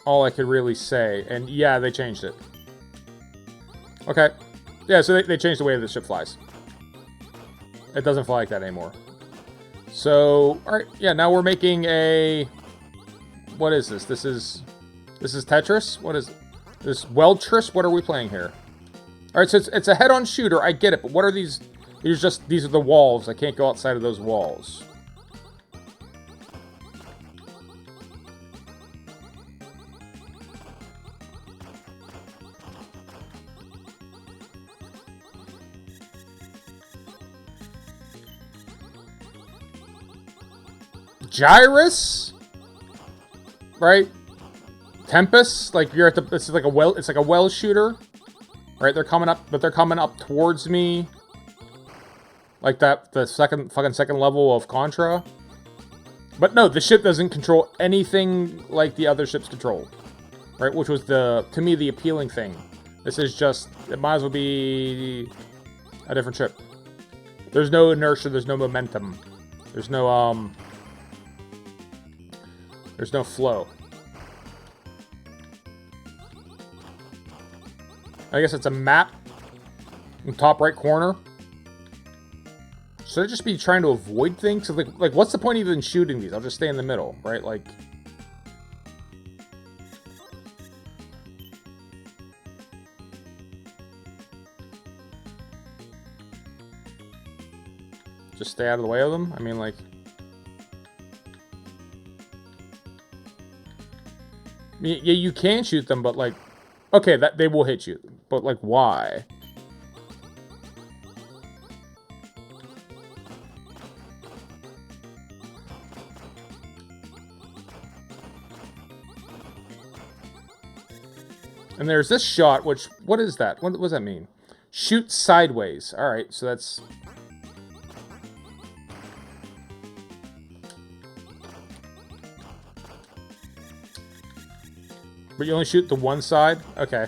all I could really say. And yeah, they changed it. Okay, yeah, so they changed the way the ship flies. It doesn't fly like that anymore. So, alright, yeah, now we're making a... What is this? This is Tetris? What is this? Weltris? What are we playing here? Alright, so it's a head-on shooter, I get it, but what are these? These are the walls. I can't go outside of those walls. Gyrus, right? Tempest, like you're at the. It's like a well shooter, right? They're coming up towards me, like that. The second level of Contra. But no, the ship doesn't control anything like the other ships control, right? Which was to me the appealing thing. This is just, it might as well be a different ship. There's no inertia. There's no momentum. There's no flow. I guess it's a map in the top right corner. Should I just be trying to avoid things? Like, what's the point of even shooting these? I'll just stay in the middle, right? Like, just stay out of the way of them? I mean, like, yeah, you can shoot them, but like, okay, that they will hit you, but like, why? And there's this shot, which, what is that? What does that mean? Shoot sideways. All right, so that's... But you only shoot the one side? Okay.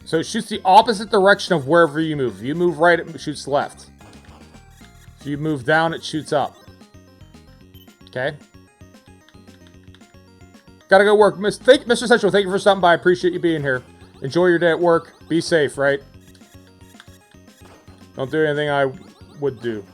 So it shoots the opposite direction of wherever you move. If you move right, it shoots left. If you move down, it shoots up. Okay. Gotta go work. Mr. Central, thank you for stopping by. I appreciate you being here. Enjoy your day at work. Be safe, right? Don't do anything I would do.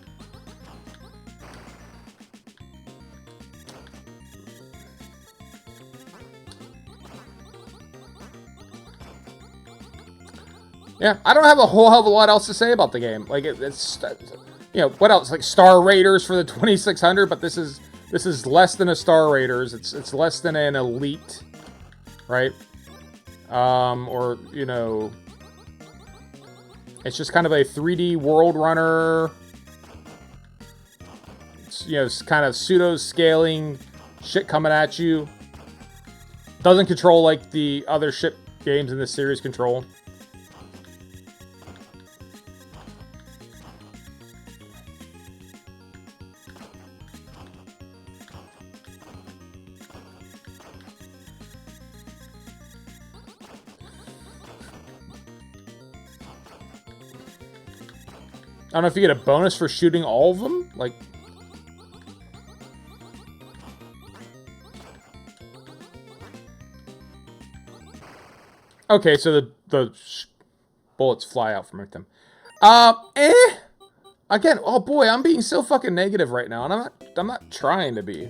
Yeah, I don't have a whole hell of a lot else to say about the game. Like, it's you know, what else? Like Star Raiders for the 2600, but this is less than a Star Raiders. It's less than an Elite, right? Or, you know, it's just kind of a 3D World Runner. It's, you know, it's kind of pseudo-scaling shit coming at you. Doesn't control like the other ship games in this series control. I don't know if you get a bonus for shooting all of them. Like, okay, so the bullets fly out from them. Again, oh boy, I'm being so fucking negative right now, and I'm not trying to be.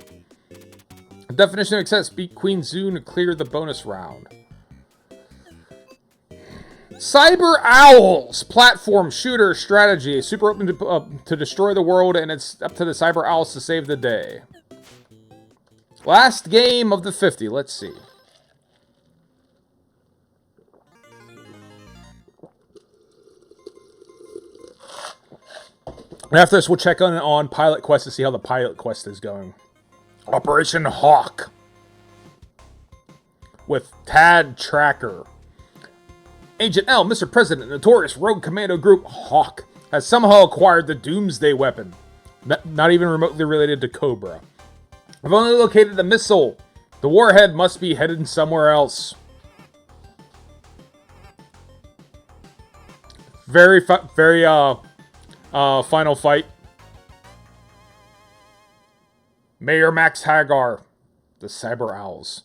Definition of success: beat Queen Zune to clear the bonus round. Cyber Owls, platform shooter strategy, super open to destroy the world, and it's up to the Cyber Owls to save the day. Last game of the 50. Let's see. And after this, we'll check on Pilot Quest to see how the Pilot Quest is going. Operation Hawk with Tad Tracker. Agent L, Mr. President, notorious rogue commando group Hawk, has somehow acquired the Doomsday weapon. Not even remotely related to Cobra. I've only located the missile. The warhead must be headed somewhere else. Very final fight. Mayor Max Hagar, the Cyber Owls.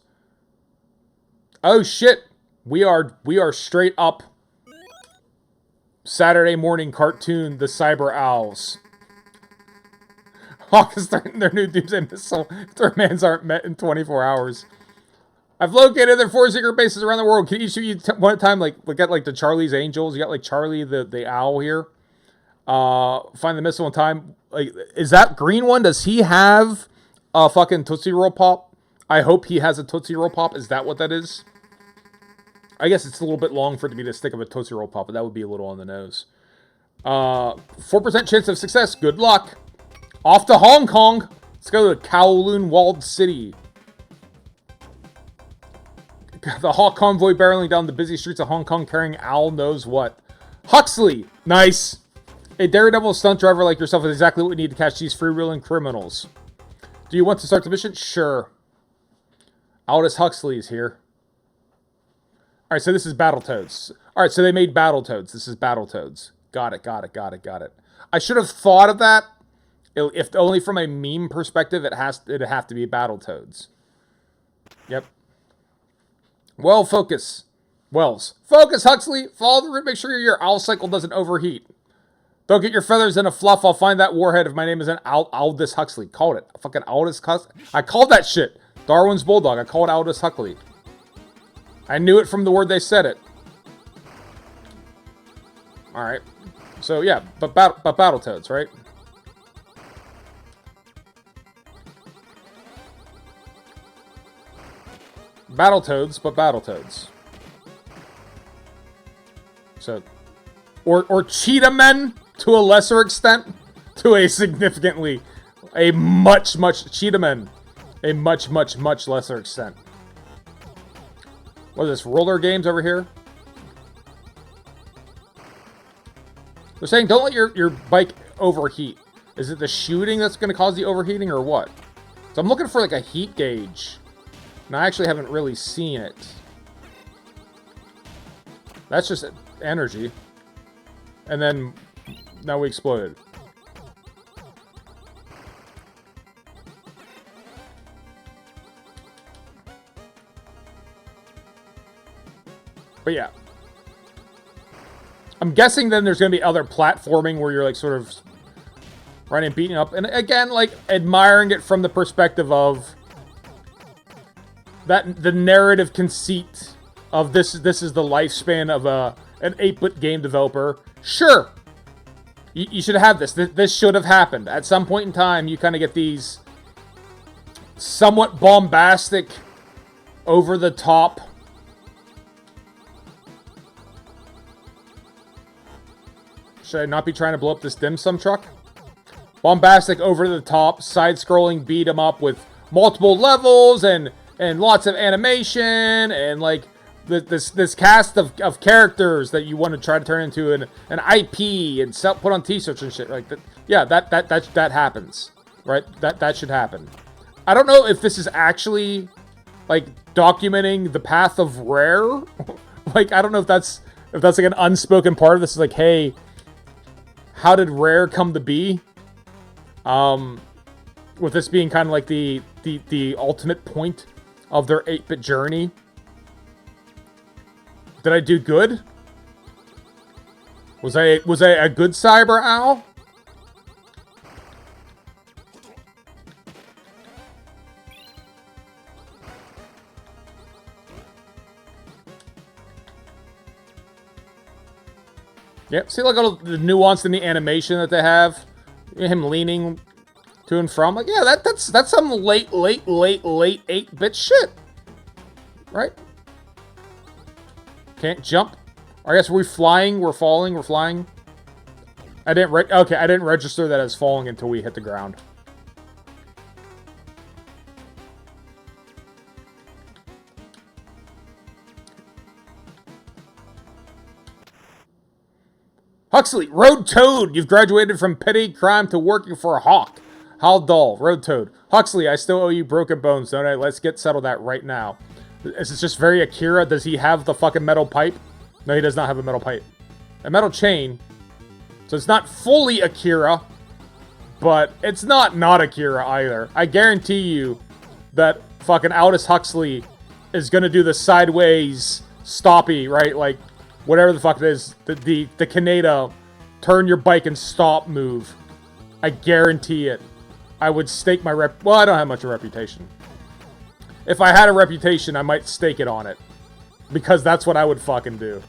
Oh shit! We are straight up Saturday morning cartoon, the Cyber Owls. Hawk is starting their new Doomsday missile if their demands aren't met in 24 hours. I've located their 4 secret bases around the world. Can each of you one at a time, like, look at like the Charlie's Angels? You got like Charlie the owl here. Find the missile in time. Like, is that green one? Does he have a fucking Tootsie Roll Pop? I hope he has a Tootsie Roll Pop. Is that what that is? I guess it's a little bit long for it to be the stick of a Tootsie Roll Pop, but that would be a little on the nose. 4% chance of success. Good luck. Off to Hong Kong. Let's go to Kowloon Walled City. The Hawk convoy barreling down the busy streets of Hong Kong carrying Owl knows what. Huxley. Nice. A daredevil stunt driver like yourself is exactly what we need to catch these freewheeling criminals. Do you want to start the mission? Sure. Aldous Huxley is here. Alright, so this is Battletoads. Alright, so they made Battletoads. This is Battletoads. Got it. I should have thought of that. If only from a meme perspective, it'd have to be Battletoads. Yep. Well, focus. Wells. Focus, Huxley! Follow the route, make sure your owl cycle doesn't overheat. Don't get your feathers in a fluff, I'll find that warhead if my name isn't Aldous Huxley. Called it. Fucking Aldous Huxley. I called that shit. Darwin's Bulldog. I called Aldous Huxley. I knew it from the word they said it. Alright. So, yeah, but Battletoads, right? Battletoads, but Battletoads. So, or Cheetah Men to a lesser extent, to a significantly, a much Cheetah Men, a much lesser extent. What is this, roller games over here? They're saying don't let your bike overheat. Is it the shooting that's going to cause the overheating or what? So I'm looking for like a heat gauge. And I actually haven't really seen it. That's just energy. And then now we exploded. But yeah. I'm guessing then there's going to be other platforming where you're like sort of running and beating up. And again, like admiring it from the perspective of that the narrative conceit of this is the lifespan of an 8-bit game developer. Sure. You should have this. This should have happened. At some point in time, you kind of get these somewhat bombastic, over-the-top should I not be trying to blow up this dim sum truck? Bombastic, over-the-top, side-scrolling beat 'em up with multiple levels and lots of animation and like this cast of characters that you want to try to turn into an IP and put on t-shirts and shit like that. Yeah, that happens, right? That should happen. I don't know if this is actually like documenting the path of Rare. Like I don't know if that's like an unspoken part of this. Is like, hey, how did Rare come to be? With this being kind of like the ultimate point of their 8-bit journey. Did I do good? Was I a good cyber owl? Yep, see like all the nuance in the animation that they have? Him leaning to and from. Like, yeah, that's some late 8-bit shit. Right? Can't jump. I guess we're flying, we're falling, we're flying. I didn't register that as falling until we hit the ground. Huxley, Road Toad, you've graduated from petty crime to working for a hawk. How dull, Road Toad. Huxley, I still owe you broken bones, don't I? Let's get settled that right now. Is this just very Akira? Does he have the fucking metal pipe? No, he does not have a metal pipe. A metal chain. So it's not fully Akira, but it's not Akira either. I guarantee you that fucking Aldous Huxley is gonna do the sideways stoppy, right? Like, whatever the fuck it is, the Kaneda turn your bike and stop move. I guarantee it. I would stake my well, I don't have much of a reputation. If I had a reputation, I might stake it on it. Because that's what I would fucking do.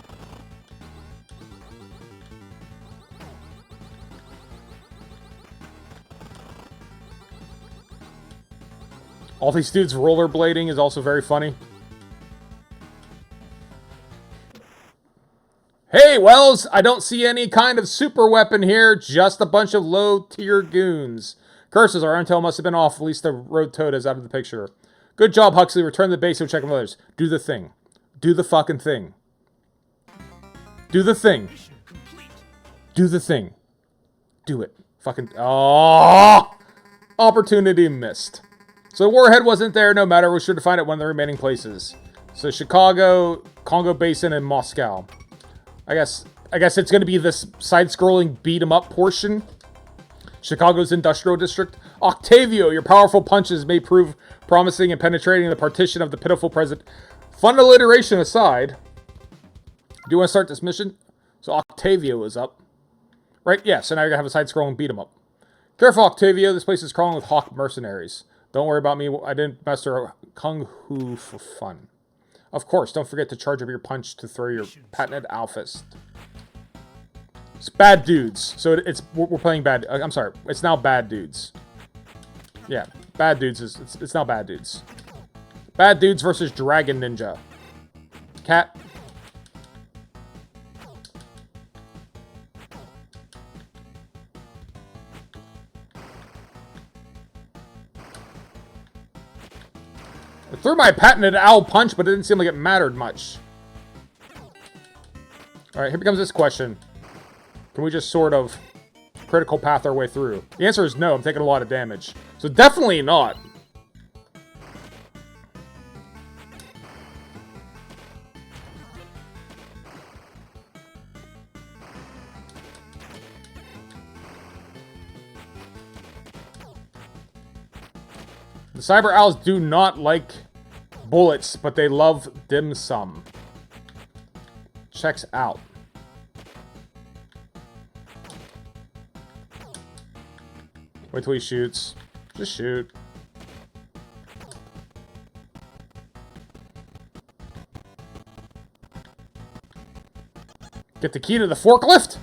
All these dudes rollerblading is also very funny. Hey, Wells, I don't see any kind of super weapon here, just a bunch of low-tier goons. Curses, our intel must have been off, at least the Road Toad is out of the picture. Good job, Huxley, return to the base and check on others. Do the thing. Do the fucking thing. Do the thing. Do the thing. Do it. Fucking, oh! Opportunity missed. So Warhead wasn't there, no matter, we're sure to find it one of the remaining places. So Chicago, Congo Basin, and Moscow. I guess it's going to be this side-scrolling beat-em-up portion. Chicago's industrial district. Octavio, your powerful punches may prove promising in penetrating the partition of the pitiful present. Fun alliteration aside, do you want to start this mission? So Octavio is up. Right? Yeah, so now you're going to have a side-scrolling beat-em-up. Careful, Octavio. This place is crawling with hawk mercenaries. Don't worry about me. I didn't master Kung Fu for fun. Of course, don't forget to charge up your punch to throw your patented Owl Fist. It's bad dudes. So we're playing bad. I'm sorry. It's now bad dudes. Yeah, bad dudes it's now bad dudes. Bad dudes versus Dragon Ninja. Cat. I threw my patented owl punch, but it didn't seem like it mattered much. Alright, here becomes this question. Can we just sort of critical path our way through? The answer is no, I'm taking a lot of damage. So definitely not. The cyber owls do not like bullets, but they love dim sum. Checks out. Wait till he shoots. Just shoot. Get the key to the forklift?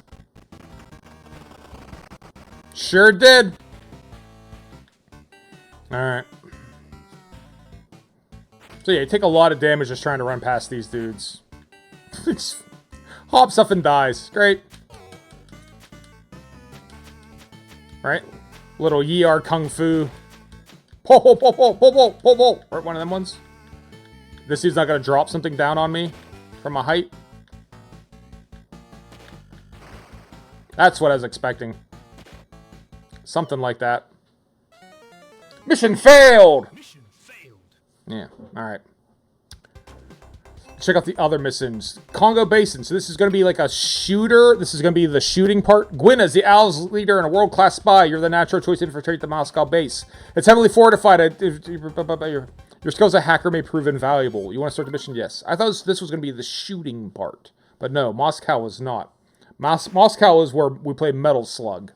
Sure did. Alright. So yeah, you take a lot of damage just trying to run past these dudes. Hops up and dies. Great. Right? Little Yi-Ar Kung Fu. Po po po po po po po po. Right, one of them ones. This dude's not gonna drop something down on me from a height. That's what I was expecting. Something like that. Mission failed! Mission failed. Yeah, alright. Check out the other missions. Congo Basin. So this is going to be like a shooter. This is going to be the shooting part. Gwyn is the Owl's leader and a world-class spy. You're the natural choice to infiltrate the Moscow base. It's heavily fortified. Your skills as a hacker may prove invaluable. You want to start the mission? Yes. I thought this was going to be the shooting part. But no, Moscow is not. Moscow is where we play Metal Slug.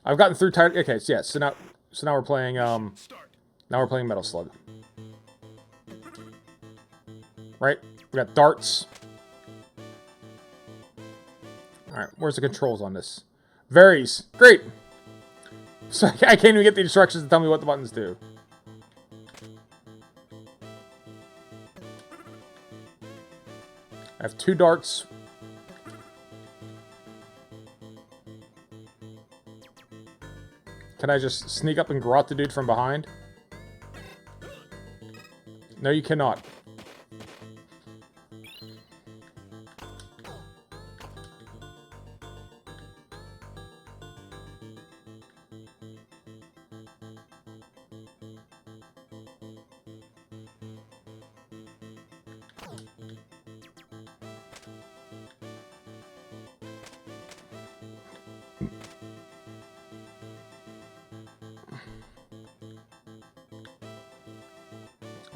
I've gotten through... Okay, so yeah. So now we're playing... Now we're playing Metal Slug. Right? We got darts. Alright, where's the controls on this? Varies. Great! So I can't even get the instructions to tell me what the buttons do. I have 2 darts. Can I just sneak up and garrote the dude from behind? No, you cannot.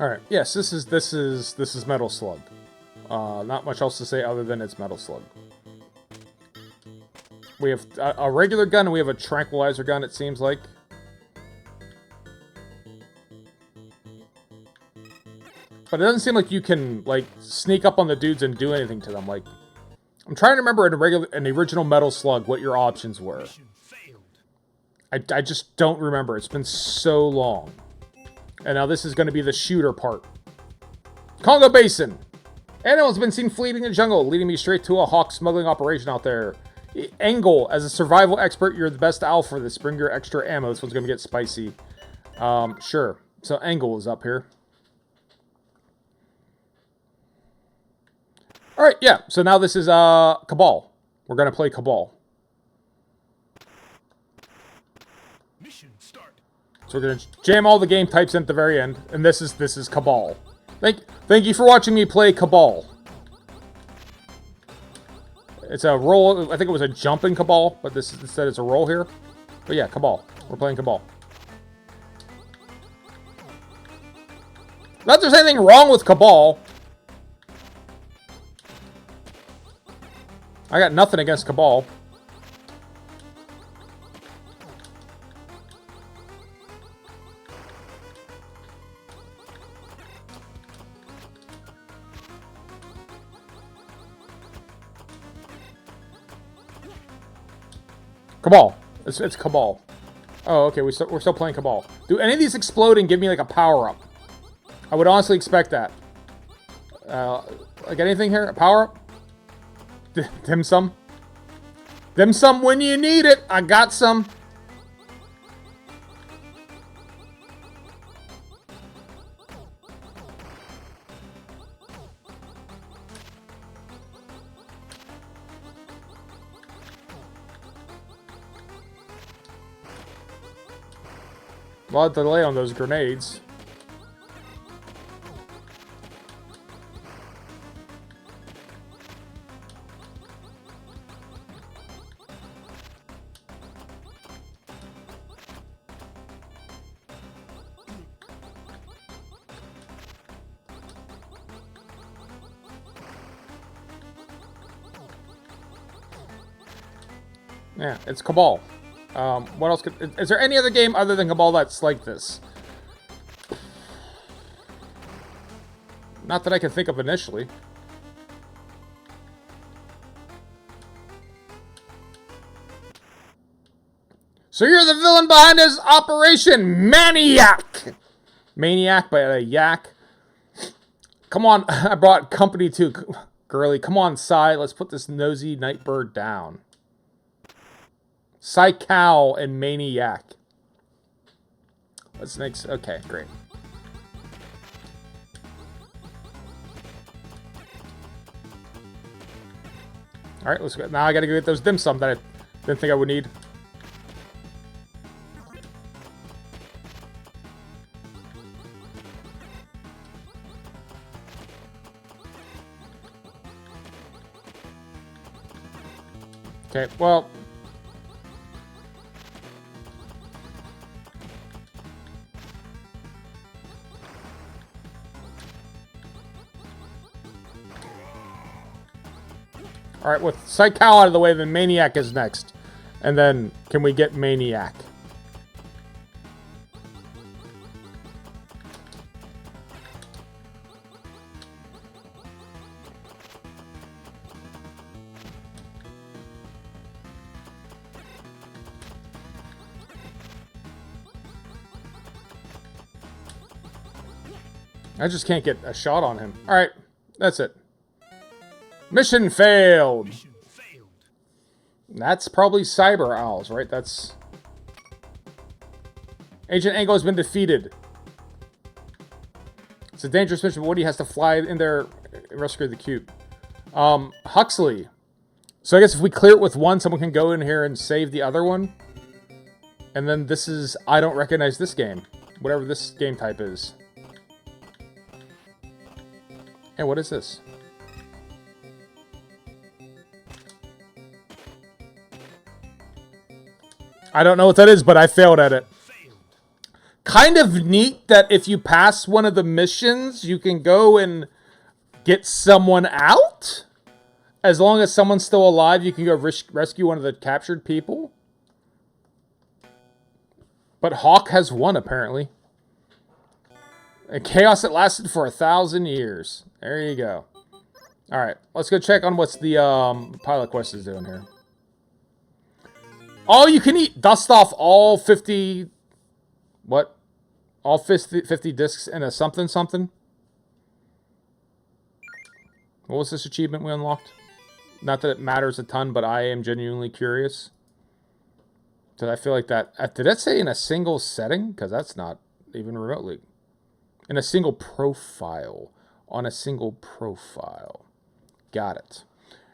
Alright, yes, this is Metal Slug. Not much else to say other than it's Metal Slug. We have a regular gun and we have a tranquilizer gun, it seems like. But it doesn't seem like you can, like, sneak up on the dudes and do anything to them. Like, I'm trying to remember in the original Metal Slug what your options were. I just don't remember. It's been so long. And now this is going to be the shooter part. Congo Basin. Animals have been seen fleeing in the jungle, leading me straight to a hawk smuggling operation out there. Angle, as a survival expert, you're the best owl for this. Bring your extra ammo. This one's going to get spicy. Sure. So Angle is up here. Alright, yeah. So now this is Cabal. We're going to play Cabal. Mission start. So we're going to jam all the game types in at the very end. And this is Cabal. Thank you for watching me play Cabal. It's a roll. I think it was a jumping Cabal, but this instead it's a roll here. But yeah, Cabal. We're playing Cabal. Not that there's anything wrong with Cabal. I got nothing against Cabal. Cabal. It's Cabal. Oh, okay. We're still playing Cabal. Do any of these explode and give me like a power-up? I would honestly expect that. Like anything here? A power-up? Dim sum? Dim sum when you need it. I got some. A lot of delay on those grenades. Yeah, it's Cabal. What else is there any other game other than Cabal that's like this? Not that I can think of initially. So you're the villain behind this Operation Maniac! Maniac by a yak. Come on, I brought company too. Girly, come on, Psy. Let's put this nosy nightbird down. Psy Cow and Maniac. What's next? Okay, great. Alright, let's go. Now I gotta go get those dim sum that I didn't think I would need. Okay, well. Alright, with Psych Cow out of the way, then Maniac is next. And then, can we get Maniac? I just can't get a shot on him. Alright, that's it. Mission failed. Mission failed. That's probably Cyber Owls, right? That's... Agent Angle has been defeated. It's a dangerous mission, but Woody has to fly in there and rescue the cube. Huxley. So I guess if we clear it with one, someone can go in here and save the other one. And then this is... I don't recognize this game. Whatever this game type is. Hey, what is this? I don't know what that is, but I failed at it. Failed. Kind of neat that if you pass one of the missions, you can go and get someone out? As long as someone's still alive, you can go rescue one of the captured people. But Hawk has won, apparently. A chaos that lasted for 1,000 years. There you go. Alright, let's go check on what's the pilot quest is doing here. All you can eat. Dust off all 50... What? All 50 discs in a something something? What was this achievement we unlocked? Not that it matters a ton, but I am genuinely curious. Did I feel like that... did that say in a single setting? Because that's not even remotely... In a single profile. On a single profile. Got it.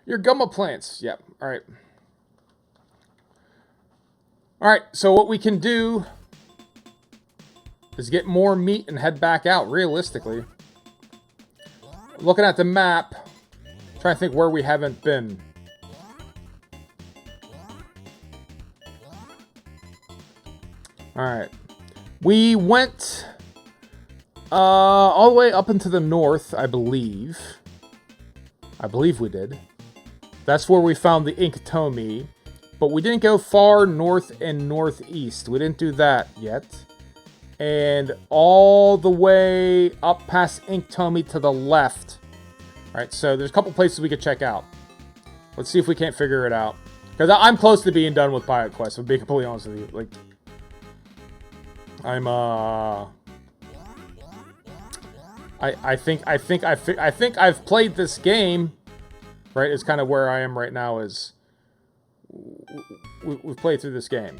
Your gumma plants. Yep. Alright. Alright, so what we can do is get more meat and head back out, realistically. Looking at the map, trying to think where we haven't been. Alright. We went... all the way up into the north, I believe. I believe we did. That's where we found the Inktomi. But we didn't go far north and northeast. We didn't do that yet. And all the way up past Inktomi to the left. Alright, so there's a couple places we could check out. Let's see if we can't figure it out. Because I'm close to being done with Pilot Quest, to be completely honest with you. Like, I'm, I think I've played this game, right? Is kind of where I am right now. Is we've played through this game.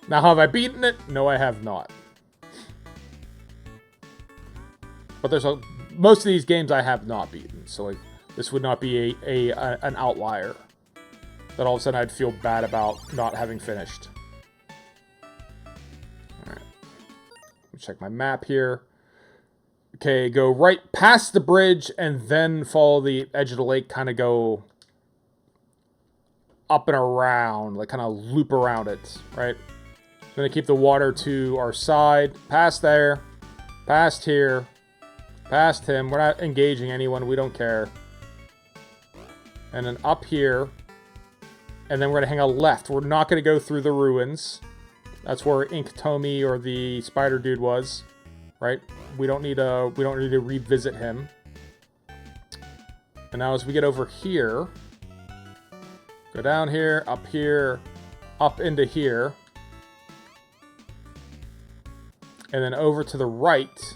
Now, have I beaten it? No, I have not. But there's most of these games I have not beaten, so like this would not be an outlier. That all of a sudden I'd feel bad about not having finished. All right, let me check my map here. Okay, go right past the bridge and then follow the edge of the lake, kind of go up and around, like kind of loop around it, right? Gonna keep the water to our side, past there, past here, past him. We're not engaging anyone, we don't care. And then up here, And then we're going to hang a left. We're not going to go through the ruins. That's where Ink Tomy or the spider dude was, right? We don't need to revisit him. And now as we get over here, go down here, up into here. And then over to the right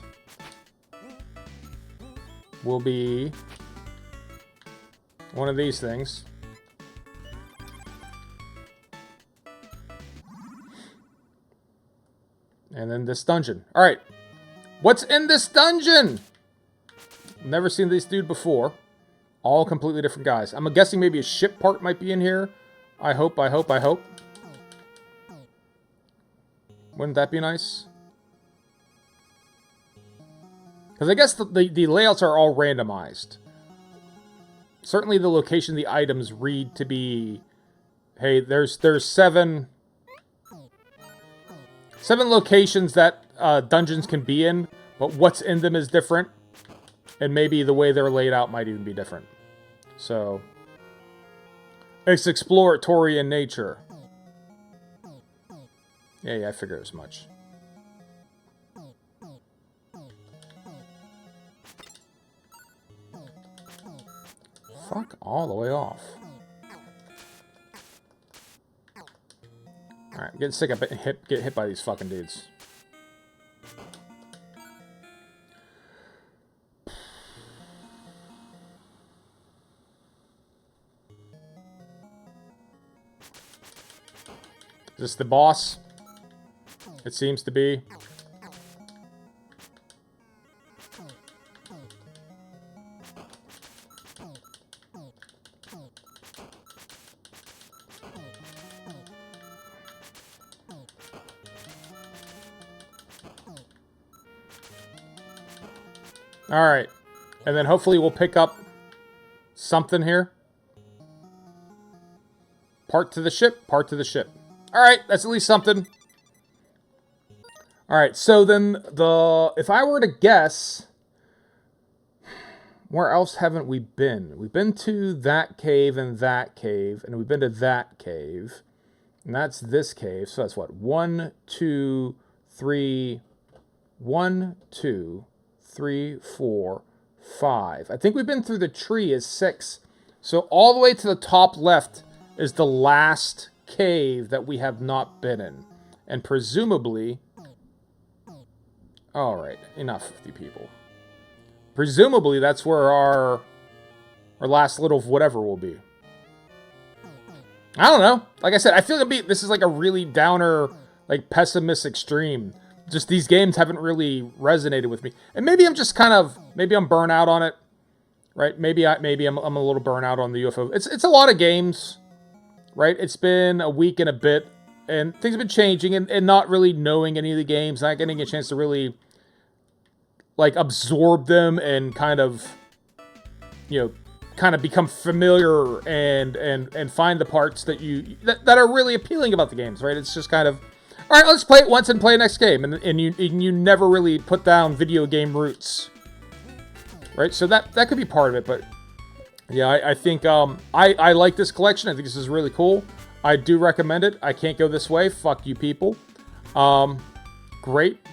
will be one of these things. And then this dungeon. Alright. What's in this dungeon? Never seen this dude before. All completely different guys. I'm guessing maybe a ship part might be in here. I hope. Wouldn't that be nice? Because I guess the layouts are all randomized. Certainly the location, the items read to be... Hey, there's seven locations that dungeons can be in, but what's in them is different. And maybe the way they're laid out might even be different. So, it's exploratory in nature. Yeah, I figure as much. Fuck all the way off. Alright, I'm getting sick of getting hit by these fucking dudes. Is this the boss? It seems to be. Alright. And then hopefully we'll pick up something here. Part to the ship, part to the ship. Alright, that's at least something. Alright, so then if I were to guess, where else haven't we been? We've been to that cave, and we've been to that cave. And that's this cave, so that's what? 1, 2, 3, 1, 2, 3, 4, 5. I think we've been through the tree is 6. So all the way to the top left is the last cave that we have not been in. And presumably... Alright, enough of you people. Presumably that's where our last little whatever will be. I don't know. Like I said, I feel like this is like a really downer, like pessimistic stream. Just these games haven't really resonated with me. And maybe I'm just kind of, maybe I'm burnt out on it. Right? Maybe I'm a little burnt out on the UFO. It's a lot of games. Right? It's been a week and a bit. And things have been changing. And not really knowing any of the games. Not getting a chance to really, like, absorb them. And kind of, you know, kind of become familiar. And find the parts that that are really appealing about the games. Right? It's just kind of, all right, let's play it once and play next game. And you never really put down video game roots. Right? So that could be part of it. But yeah, I think I like this collection. I think this is really cool. I do recommend it. I can't go this way. Fuck you people. Great.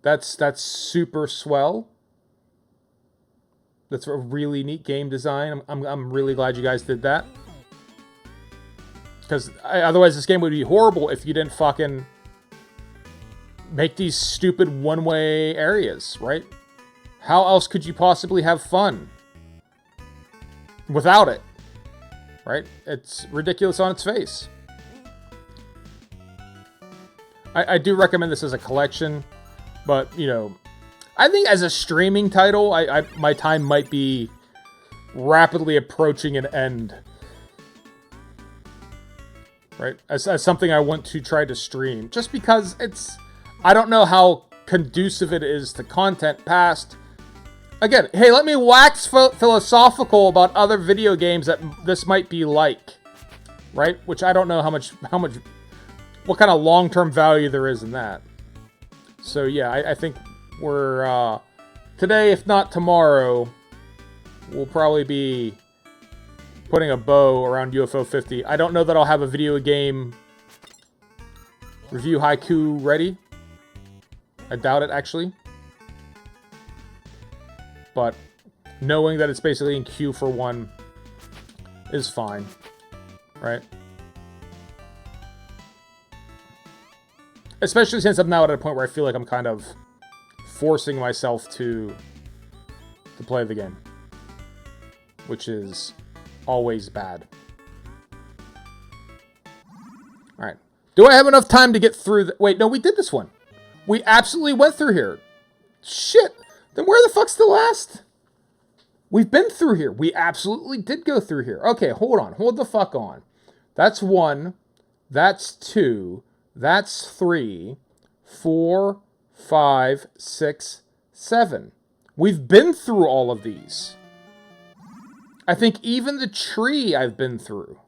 That's super swell. That's a really neat game design. I'm really glad you guys did that. Because otherwise this game would be horrible if you didn't fucking make these stupid one-way areas, right? How else could you possibly have fun without it, right? It's ridiculous on its face. I do recommend this as a collection, but, you know, I think as a streaming title, my time might be rapidly approaching an end. Right? As something I want to try to stream. Just because I don't know how conducive it is to content past. Again, hey, let me wax philosophical about other video games that this might be like. Right? Which I don't know what kind of long-term value there is in that. So yeah, I think we're, today, if not tomorrow, we'll probably be putting a bow around UFO 50. I don't know that I'll have a video game review haiku ready. I doubt it, actually. But knowing that it's basically in queue for one is fine, right? Especially since I'm now at a point where I feel like I'm kind of forcing myself to play the game, which is always bad. All right. Do I have enough time to get through the... Wait, no, we did this one. We absolutely went through here. Shit. Then where the fuck's the last? We've been through here. We absolutely did go through here. Okay, hold on. Hold the fuck on. That's 1. That's 2. That's 3. 4, 5, 6, 7. We've been through all of these. I think even the tree I've been through.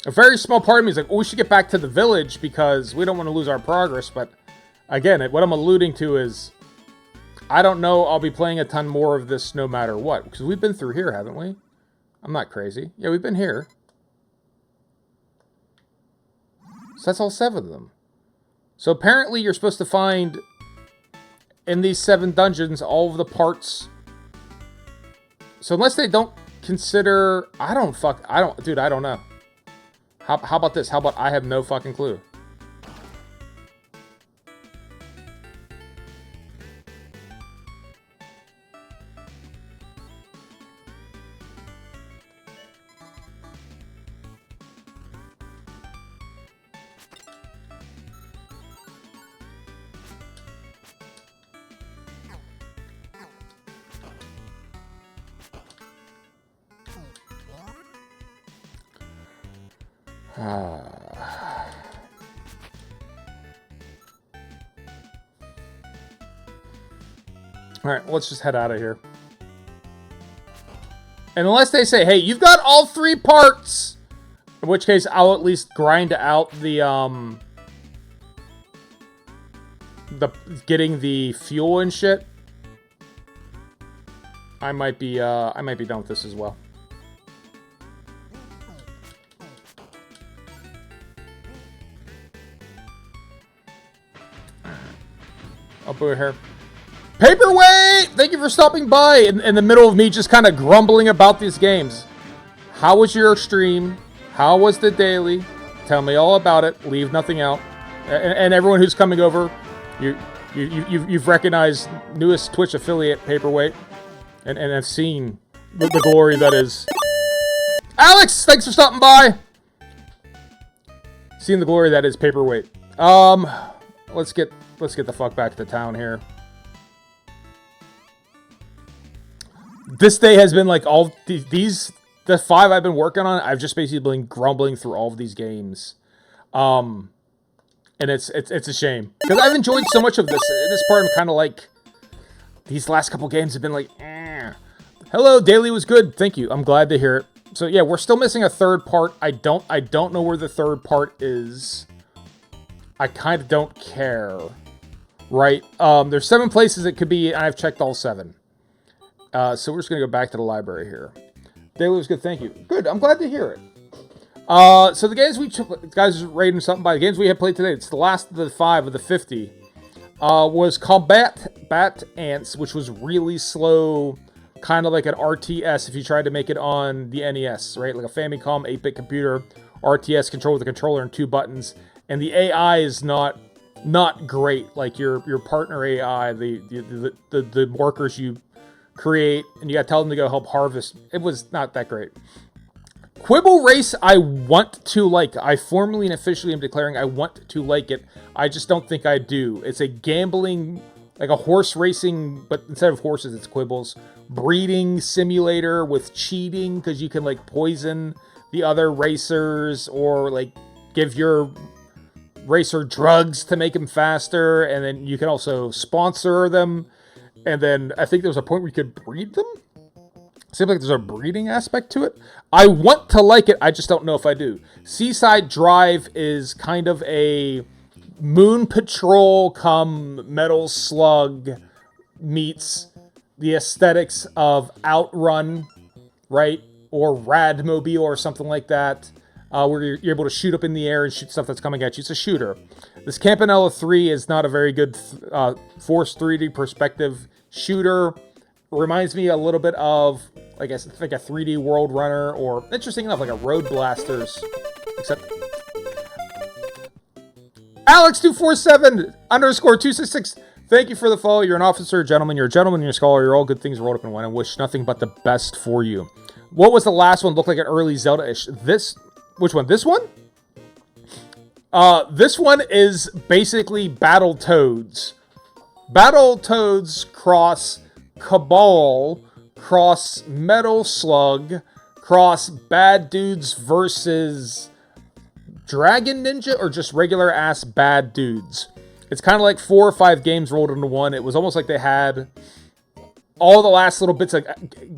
A very small part of me is like, oh, we should get back to the village because we don't want to lose our progress. But again, what I'm alluding to is, I don't know I'll be playing a ton more of this no matter what. Because we've been through here, haven't we? I'm not crazy. Yeah, we've been here. So that's all 7 of them. So apparently you're supposed to find, in these 7 dungeons, all of the parts. So unless they don't consider... Dude, I don't know. How about this? How about I have no fucking clue? Alright, let's just head out of here. And unless they say, hey, you've got all 3 parts! In which case, I'll at least grind out the getting the fuel and shit. I might be done with this as well. I'll put here. Paperweight! Thank you for stopping by in the middle of me just kind of grumbling about these games. How was your stream? How was the daily? Tell me all about it. Leave nothing out. And everyone who's coming over, you've recognized newest Twitch affiliate Paperweight, and have seen the glory that is. Alex, thanks for stopping by. Seen the glory that is Paperweight. Let's get the fuck back to town here. This day has been like all the 5 I've been working on. I've just basically been grumbling through all of these games, and it's a shame because I've enjoyed so much of this. In this part, I'm kind of like, these last couple games have been like, eh. Hello, daily was good. Thank you. I'm glad to hear it. So yeah, we're still missing a 3rd part. I don't know where the 3rd part is. I kind of don't care. Right? There's 7 places it could be, and I've checked all 7. So we're just going to go back to the library here. Daily was good, thank you. Good, I'm glad to hear it. So the games guys rating something by the games we have played today, it's the last of the 5 of the 50, was Combat Bat Ants, which was really slow, kind of like an RTS if you tried to make it on the NES, right? Like a Famicom 8-bit computer, RTS controlled with a controller and 2 buttons, and the AI is not great, like your partner AI, the workers you create, and you gotta tell them to go help harvest. It was not that great. Quibble Race, I want to like. I formally and officially am declaring I want to like it. I just don't think I do. It's a gambling, like a horse racing, but instead of horses, it's quibbles. Breeding simulator with cheating, because you can like poison the other racers, or like give your racer drugs to make them faster, and then you can also sponsor them. And then I think there was a point where you could breed them. Seems like there's a breeding aspect to it. I want to like it. I just don't know if I do. Seaside Drive is kind of a Moon Patrol come Metal Slug meets the aesthetics of Outrun, right? Or Radmobile or something like that. Where you're able to shoot up in the air and shoot stuff that's coming at you. It's a shooter. This Campanella 3 is not a very good Force 3D perspective shooter. Reminds me a little bit of, I guess, like a 3D World Runner, or interesting enough, like a Road Blasters, except Alex247_266. Thank you for the follow. You're an officer, a gentleman. You're a gentleman. You're a scholar. You're all good things rolled up in one. I wish nothing but the best for you. What was the last one? Looked like an early Zelda-ish. Which one? This one? This one is basically Battletoads. Battletoads cross Cabal, cross Metal Slug, cross Bad Dudes versus Dragon Ninja, or just regular ass Bad Dudes. It's kind of like 4 or 5 games rolled into one. It was almost like they had all the last little bits of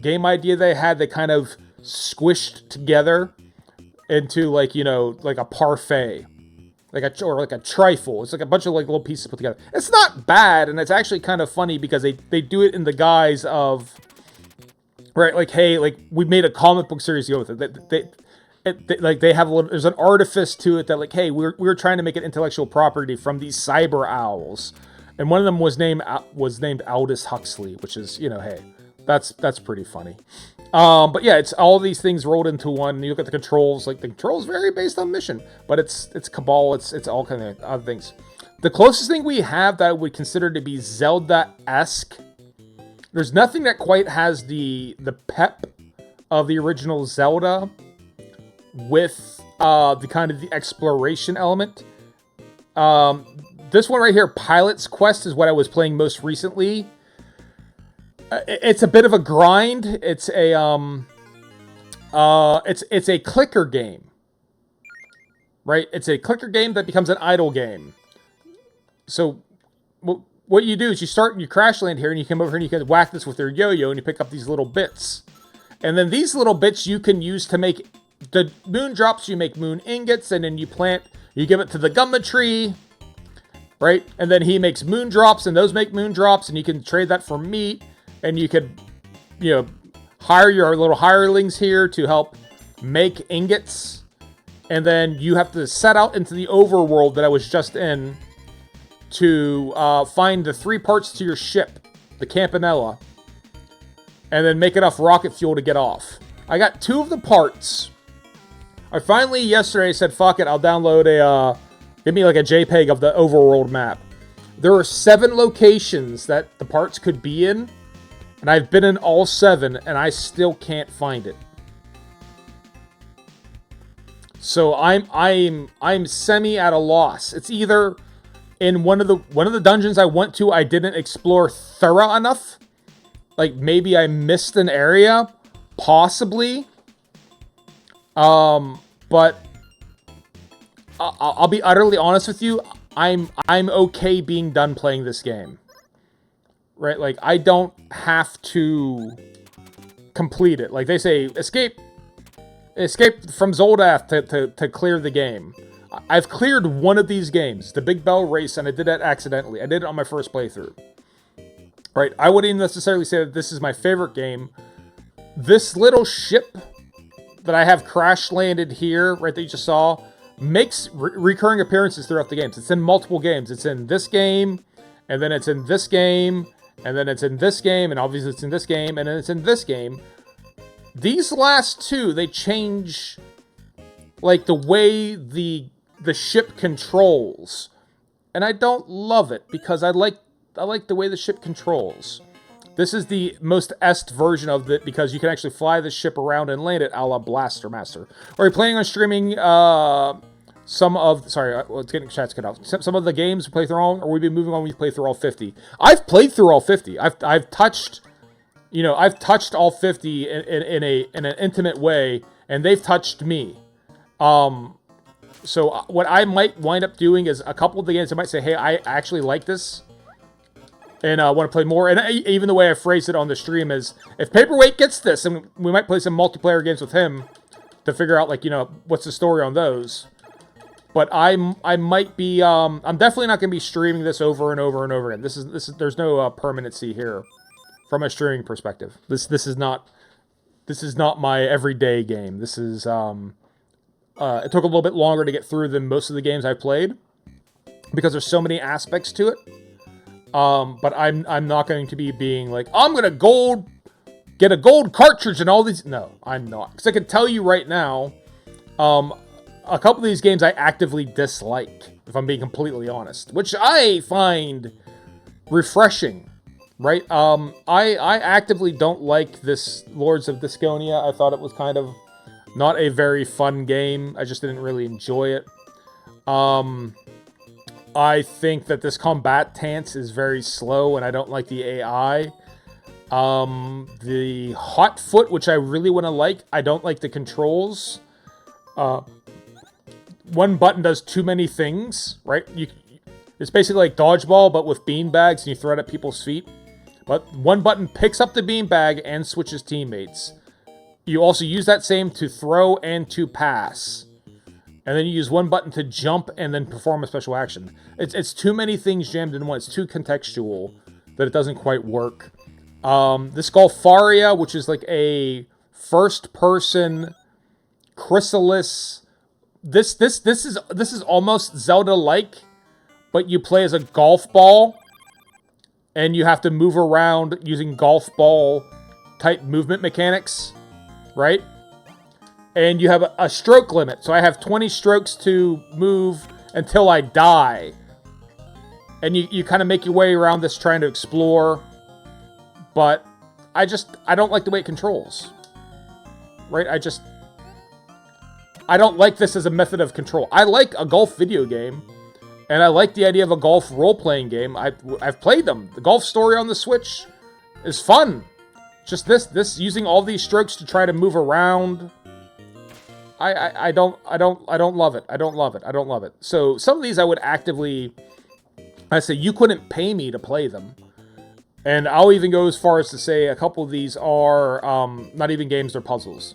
game idea they had, they kind of squished together into, like, you know, like a parfait. Or like a trifle. It's like a bunch of like little pieces put together. It's not bad, and it's actually kind of funny because they do it in the guise of, right, like, hey, like, we made a comic book series to go with it. They have a little, there's an artifice to it that, like, hey, we're trying to make an intellectual property from these cyber owls, and one of them was named Aldous Huxley, which is, you know, hey, that's pretty funny. But yeah, it's all these things rolled into one. You look at the controls, like the controls vary based on mission, but it's Cabal, it's all kind of other things. The closest thing we have that I would consider to be Zelda-esque, there's nothing that quite has the pep of the original Zelda with the kind of the exploration element. This one right here, Pilot's Quest, is what I was playing most recently. It's a bit of a grind. It's a it's a clicker game, right? It's a clicker game that becomes an idle game. So what you do is you start and you crash land here, and you come over here and you can whack this with your yo-yo, and you pick up these little bits, and then these little bits you can use to make the moon drops. You make moon ingots, and then you give it to the Gumma tree, right? And then he makes moon drops, and those make moon drops, and you can trade that for meat. And you could, you know, hire your little hirelings here to help make ingots. And then you have to set out into the overworld that I was just in to find the 3 parts to your ship, the Campanella, and then make enough rocket fuel to get off. I got 2 of the parts. I finally, yesterday, said, fuck it, I'll download give me like a JPEG of the overworld map. There are 7 locations that the parts could be in. And I've been in all 7, and I still can't find it. So I'm semi at a loss. It's either in one of the dungeons I went to, I didn't explore thorough enough. Like, maybe I missed an area, possibly. But I'll be utterly honest with you. I'm okay being done playing this game. Right, like, I don't have to complete it. Like they say, escape from Zoldath to clear the game. I've cleared one of these games, the Big Bell Race, and I did that accidentally. I did it on my first playthrough. Right, I wouldn't even necessarily say that this is my favorite game. This little ship that I have crash landed here, right, that you just saw, makes recurring appearances throughout the games. It's in multiple games. It's in this game, and then it's in this game, and then it's in this game, and obviously it's in this game, and then it's in this game. These last 2, they change, like, the way the ship controls. And I don't love it, because I like the way the ship controls. This is the most est version of it, because you can actually fly the ship around and land it a la Blaster Master. Are you planning on streaming some of... Sorry, let's get chat's cut off. Some of the games we play through all, or we've been moving on, we play through all 50. I've played through all 50. I've touched... You know, I've touched all 50 in an intimate way, and they've touched me. So what I might wind up doing is a couple of the games I might say, hey, I actually like this. and I want to play more. And even the way I phrased it on the stream is, if Paperweight gets this, and we might play some multiplayer games with him to figure out, like, you know, what's the story on those. But I might be, I'm definitely not going to be streaming this over and over and over again. This is there's no permanency here from a streaming perspective. This is not my everyday game. This is, it took a little bit longer to get through than most of the games I've played because there's so many aspects to it. But I'm not going to be being like, I'm going to get a gold cartridge and all these. No, I'm not. Because I can tell you right now, a couple of these games I actively dislike, if I'm being completely honest, which I find refreshing, right? I actively don't like this Lords of Disconia. I thought it was kind of not a very fun game. I just didn't really enjoy it. I think that this combatance is very slow, and I don't like the AI. The hot foot, which I really want to like, I don't like the controls. One button does too many things, right? It's basically like dodgeball, but with beanbags, and you throw it at people's feet. But one button picks up the beanbag and switches teammates. You also use that same to throw and to pass. And then you use one button to jump and then perform a special action. It's too many things jammed in one. It's too contextual that it doesn't quite work. This Golfaria, which is like a first-person chrysalis. This is almost Zelda-like, but you play as a golf ball, and you have to move around using golf ball type movement mechanics, right? And you have a stroke limit, so I have 20 strokes to move until I die. And you kind of make your way around this trying to explore, but I don't like the way it controls, right? I don't like this as a method of control. I like a golf video game, and I like the idea of a golf role-playing game. I've played them. The Golf Story on the Switch is fun. Just this using all these strokes to try to move around. I don't love it. I don't love it. So some of these I would actively, I say you couldn't pay me to play them. And I'll even go as far as to say a couple of these are not even games, they're puzzles.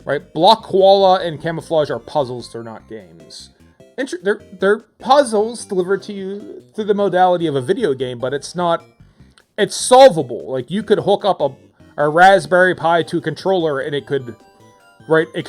Right? Block Koala and Camouflage are puzzles, they're not games. They're puzzles delivered to you through the modality of a video game, but it's solvable. Like, you could hook up a Raspberry Pi to a controller and it could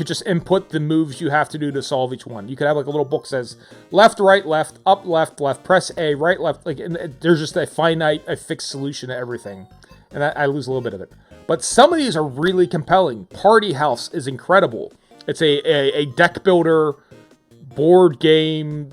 just input the moves you have to do to solve each one. You could have like a little book that says left, right, left, up, left, left, press A, right, left. Like, and there's just a fixed solution to everything. And I lose a little bit of it. But some of these are really compelling. Party House is incredible. It's a deck builder, board game,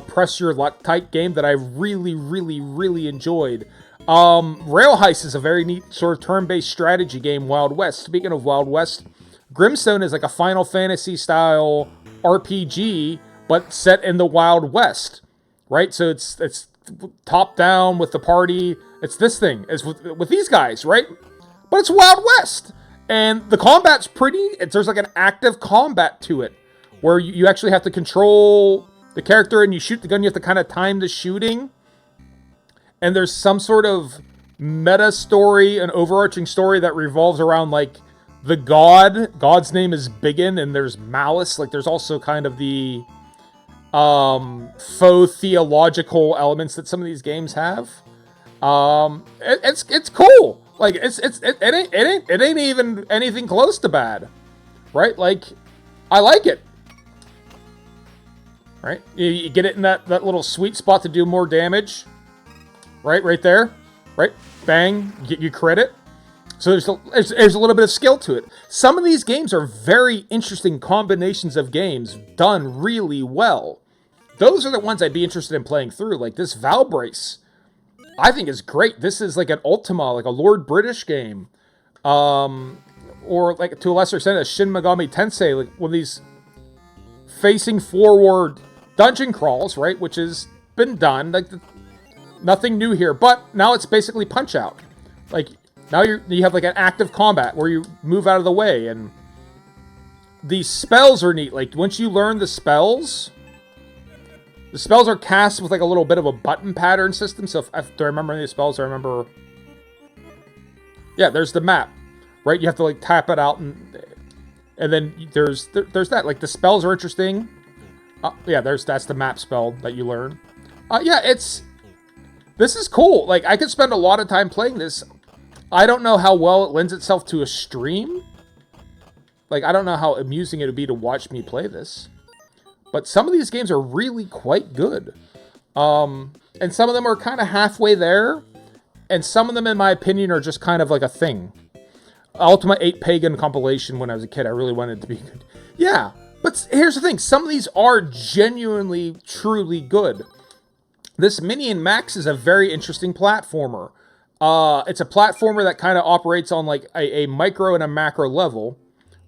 press your luck type game that I really, really, really enjoyed. Rail Heist is a very neat sort of turn-based strategy game, Wild West. Speaking of Wild West, Grimstone is like a Final Fantasy style RPG, but set in the Wild West, right? So it's top down with the party. It's this thing. It's with these guys, right? But it's Wild West. And the combat's there's like an active combat to it, where you actually have to control the character and you shoot the gun. You have to kind of time the shooting. And there's some sort of meta story, an overarching story that revolves around like the God's name is Biggin, and there's malice. Like, there's also kind of the faux theological elements that some of these games have. It's cool. Like, it ain't even anything close to bad, right? Like, I like it. Right? You get it in that little sweet spot to do more damage. Right there. Right? Bang. Get you credit. So there's a little bit of skill to it. Some of these games are very interesting combinations of games done really well. Those are the ones I'd be interested in playing through. Like this Valbrace, I think is great. This is like an Ultima, like a Lord British game. Or like to a lesser extent a Shin Megami Tensei, like one of these facing forward dungeon crawls, right? Which has been done. Like nothing new here, but now it's basically Punch-Out. Like now you have like an active combat where you move out of the way, and these spells are neat. Like once you learn the spells, The spells are cast with like a little bit of a button pattern system. So if do I remember any spells? I remember. Yeah, there's the map, right? You have to like tap it out, and then there's that. Like the spells are interesting. Yeah, that's the map spell that you learn. Yeah, this is cool. Like I could spend a lot of time playing this. I don't know how well it lends itself to a stream. Like I don't know how amusing it would be to watch me play this. But some of these games are really quite good. And some of them are kind of halfway there. And some of them, in my opinion, are just kind of like a thing. Ultima 8 Pagan compilation when I was a kid, I really wanted it to be good. Yeah, but here's the thing. Some of these are genuinely, truly good. This Minion Max is a very interesting platformer. It's a platformer that kind of operates on like a micro and a macro level.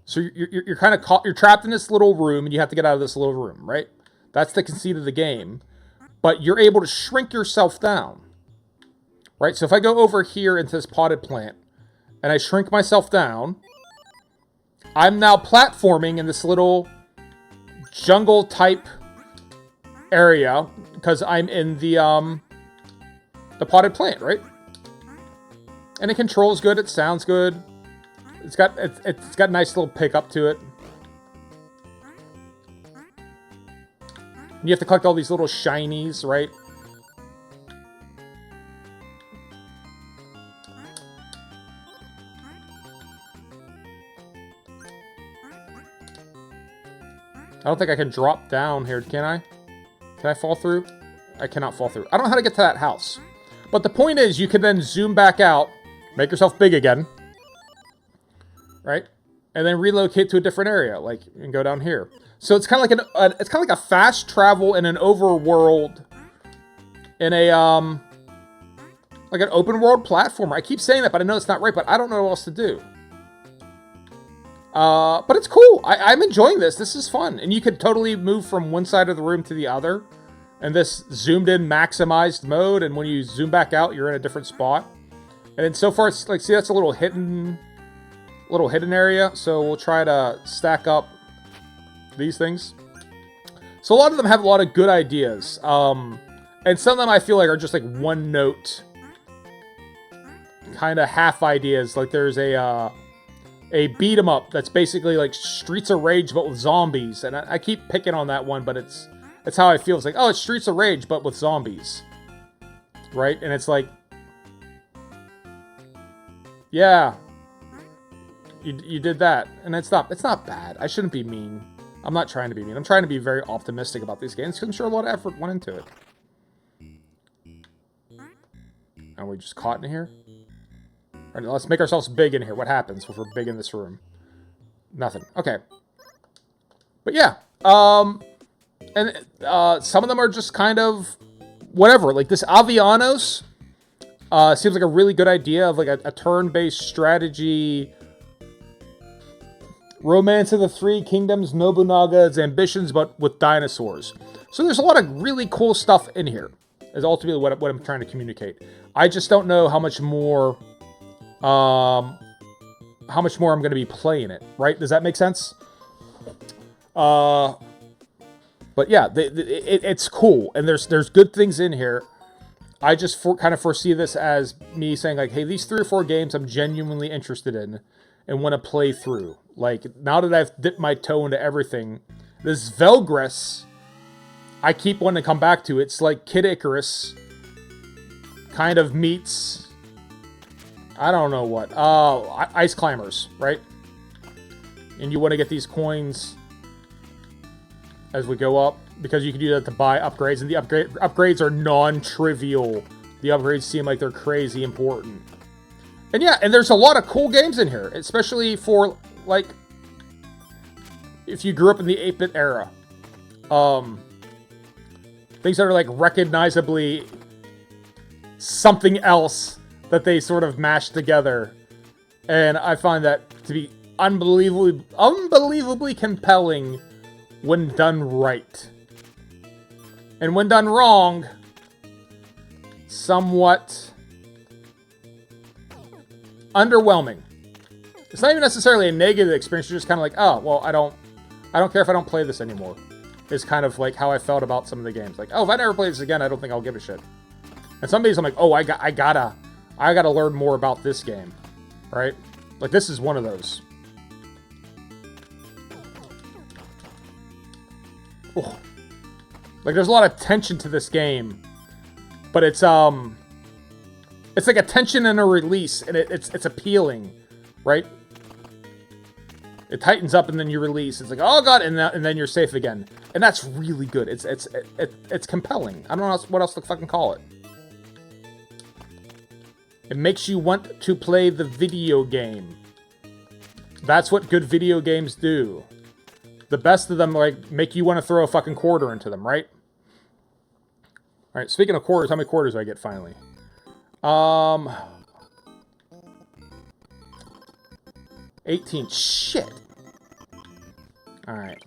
So you're kind of caught, you're trapped in this little room, and you have to get out of this little room, right? That's the conceit of the game. But you're able to shrink yourself down, right? So if I go over here into this potted plant, and I shrink myself down, I'm now platforming in this little jungle-type area, because I'm in the potted plant, right? And it controls good, it sounds good. It's got a nice little pickup to it. You have to collect all these little shinies, right? I don't think I can drop down here, can I? Can I fall through? I cannot fall through. I don't know how to get to that house. But the point is, you can then zoom back out, make yourself big again. Right, and then relocate to a different area, like you can go down here. So it's kind of like it's kind of like a fast travel in an overworld, in a like an open world platformer. I keep saying that, but I know it's not right. But I don't know what else to do. But it's cool. I'm enjoying this. This is fun, and you could totally move from one side of the room to the other, in this zoomed in, maximized mode. And when you zoom back out, you're in a different spot. And then so far, it's like, see, that's a little hidden area, so we'll try to stack up these things. So a lot of them have a lot of good ideas, and some of them I feel like are just like one note kind of half ideas. Like there's a beat 'em up that's basically like Streets of Rage but with zombies, and I keep picking on that one, but it's how I feel. It's like, oh, it's Streets of Rage but with zombies, right? And it's like, yeah, you did that, and it's not bad. I shouldn't be mean. I'm not trying to be mean. I'm trying to be very optimistic about these games, because I'm sure a lot of effort went into it. And we're just caught in here? All right, let's make ourselves big in here. What happens if we're big in this room? Nothing. Okay. But yeah. And some of them are just kind of whatever. Like this Avianos seems like a really good idea of like a turn-based strategy. Romance of the Three Kingdoms, Nobunaga's Ambitions, but with dinosaurs. So there's a lot of really cool stuff in here, is ultimately what I'm trying to communicate. I just don't know how much more I'm going to be playing it, right? Does that make sense? But yeah, it's cool, and there's good things in here. I just kind of foresee this as me saying like, hey, these 3 or 4 games I'm genuinely interested in and want to play through. Like, now that I've dipped my toe into everything, this Velgress, I keep wanting to come back to. It's like Kid Icarus kind of meets, I don't know what, Ice Climbers, right? And you want to get these coins as we go up, because you can do that to buy upgrades, and the upgrades are non-trivial. The upgrades seem like they're crazy important. And yeah, and there's a lot of cool games in here, especially for, like, if you grew up in the 8-bit era. Things that are, like, recognizably something else that they sort of mashed together. And I find that to be unbelievably compelling when done right. And when done wrong, somewhat underwhelming. It's not even necessarily a negative experience. You're just kind of like, oh, well, I don't care if I don't play this anymore. is kind of like how I felt about some of the games. Like, oh, if I never play this again, I don't think I'll give a shit. And some days I'm like, oh, I gotta learn more about this game, right? Like, this is one of those. Oh. Like, there's a lot of tension to this game, but it's like a tension and a release, and it's appealing, right? It tightens up and then you release. It's like, oh god, and then you're safe again, and that's really good. It's compelling. I don't know what else to fucking call it. It makes you want to play the video game. That's what good video games do. The best of them, like, make you want to throw a fucking quarter into them, right? Alright, speaking of quarters, how many quarters do I get finally? 18. Shit. Alright.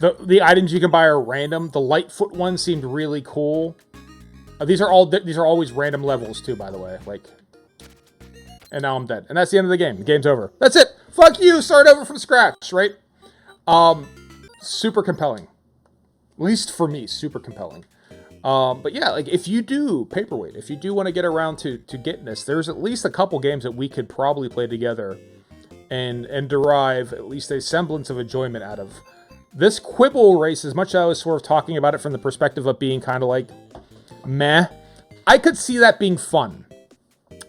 The items you can buy are random. The Lightfoot one seemed really cool. These are always random levels too, by the way. Like, and now I'm dead. And that's the end of the game. The game's over. That's it. Fuck you. Start over from scratch, right? Super compelling. At least for me, super compelling. But yeah, like, if you do Paperweight, if you do want to get around to getting this, there's at least a couple games that we could probably play together and derive at least a semblance of enjoyment out of. This Quibble race, as much as I was sort of talking about it from the perspective of being kind of like meh, I could see that being fun.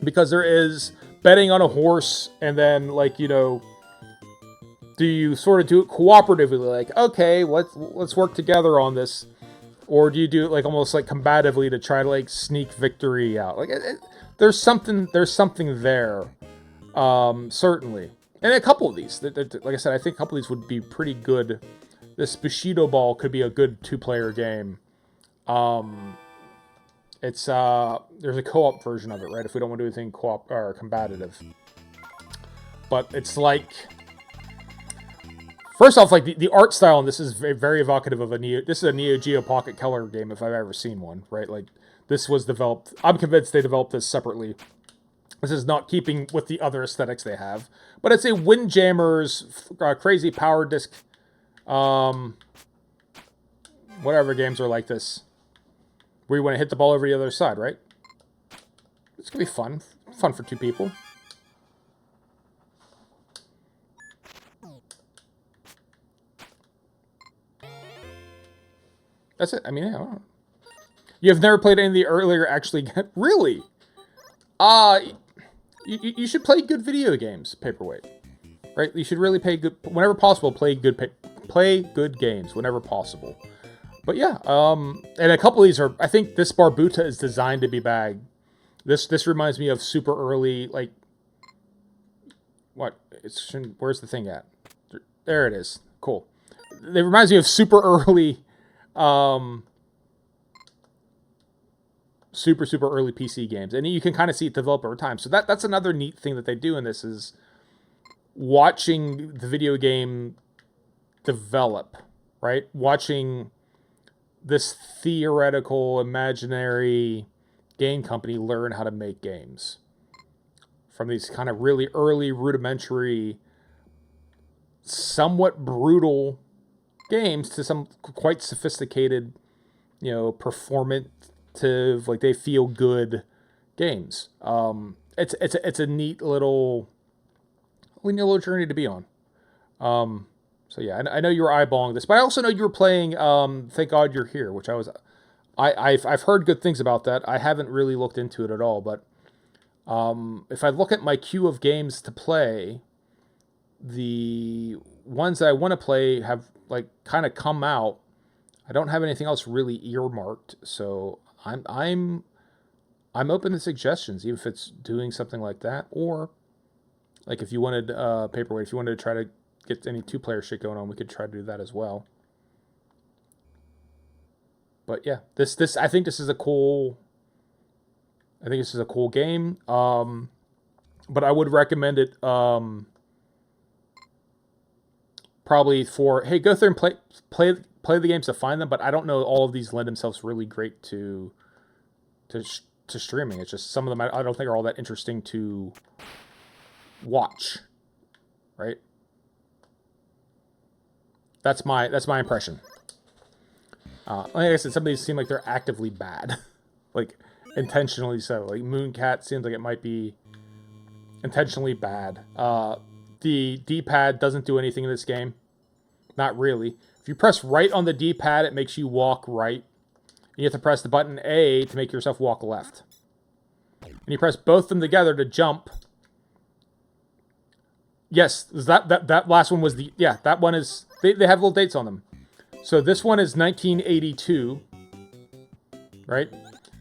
Because there is betting on a horse, and then, like, you know, do you sort of do it cooperatively, like, okay, let's work together on this, or do you do it like almost like combatively to try to like sneak victory out? Like, there's something there, certainly. And a couple of these, like I said, I think a couple of these would be pretty good. This Bushido Ball could be a good 2-player game. It's there's a co-op version of it, right? If we don't want to do anything co-op or combative, but it's like, first off, like the art style in this is very evocative of a This is a Neo Geo Pocket Color game if I've ever seen one, right? Like, this was developed. I'm convinced they developed this separately. This is not keeping with the other aesthetics they have, but it's a Windjammers crazy power disc, whatever games are like this, where you want to hit the ball over the other side, right? It's gonna be fun for 2 people. That's it. I mean, yeah, I don't know. You have never played any of the earlier, actually? Really? You should play good video games, Paperweight. Right? You should really play good, whenever possible, play good games, whenever possible. But yeah, and a couple of these are, I think this Barbuta is designed to be bagged. This reminds me of super early, like, what? Where's the thing at? There it is. Cool. It reminds me of super early, super early PC games, and you can kind of see it develop over time. So that's another neat thing that they do in this, is watching the video game develop, right? Watching this theoretical, imaginary game company learn how to make games from these kind of really early, rudimentary, somewhat brutal games to some quite sophisticated, you know, performative, like, they feel good games. It's a neat little journey to be on. So yeah, I know you were eyeballing this, but I also know you were playing Thank God You're Here, which I've heard good things about that. I haven't really looked into it at all, but if I look at my queue of games to play, the ones that I want to play have, like, kind of come out. I don't have anything else really earmarked, so I'm open to suggestions, even if it's doing something like that, or like if you wanted Paperweight, if you wanted to try to get any 2-player shit going on, we could try to do that as well. But yeah, I think this is a cool game. But I would recommend it probably for, hey, go through and play the games to find them, but I don't know all of these lend themselves really great to streaming. It's just some of them I don't think are all that interesting to watch, right? That's my impression. Like I said, some of these seem like they're actively bad, like intentionally so. Like Mooncat seems like it might be intentionally bad. The D-pad doesn't do anything in this game, not really. If you press right on the D-pad, it makes you walk right. You have to press the button A to make yourself walk left. And you press both of them together to jump. Yes, that last one was the... Yeah, that one is... They have little dates on them. So this one is 1982. Right?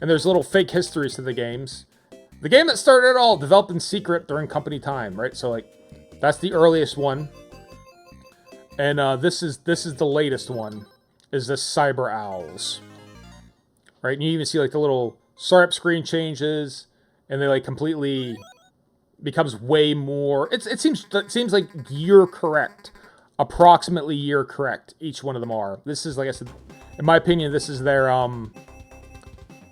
And there's little fake histories to the games. The game that started it all, developed in secret during company time, right? So, like, that's the earliest one. And this is the latest one, is the Cyber Owls. Right? And you even see, like, the little startup screen changes, and they, like, completely becomes way more... It seems like you're correct. Approximately you're correct. Each one of them are. This is, like I said, in my opinion, this is their,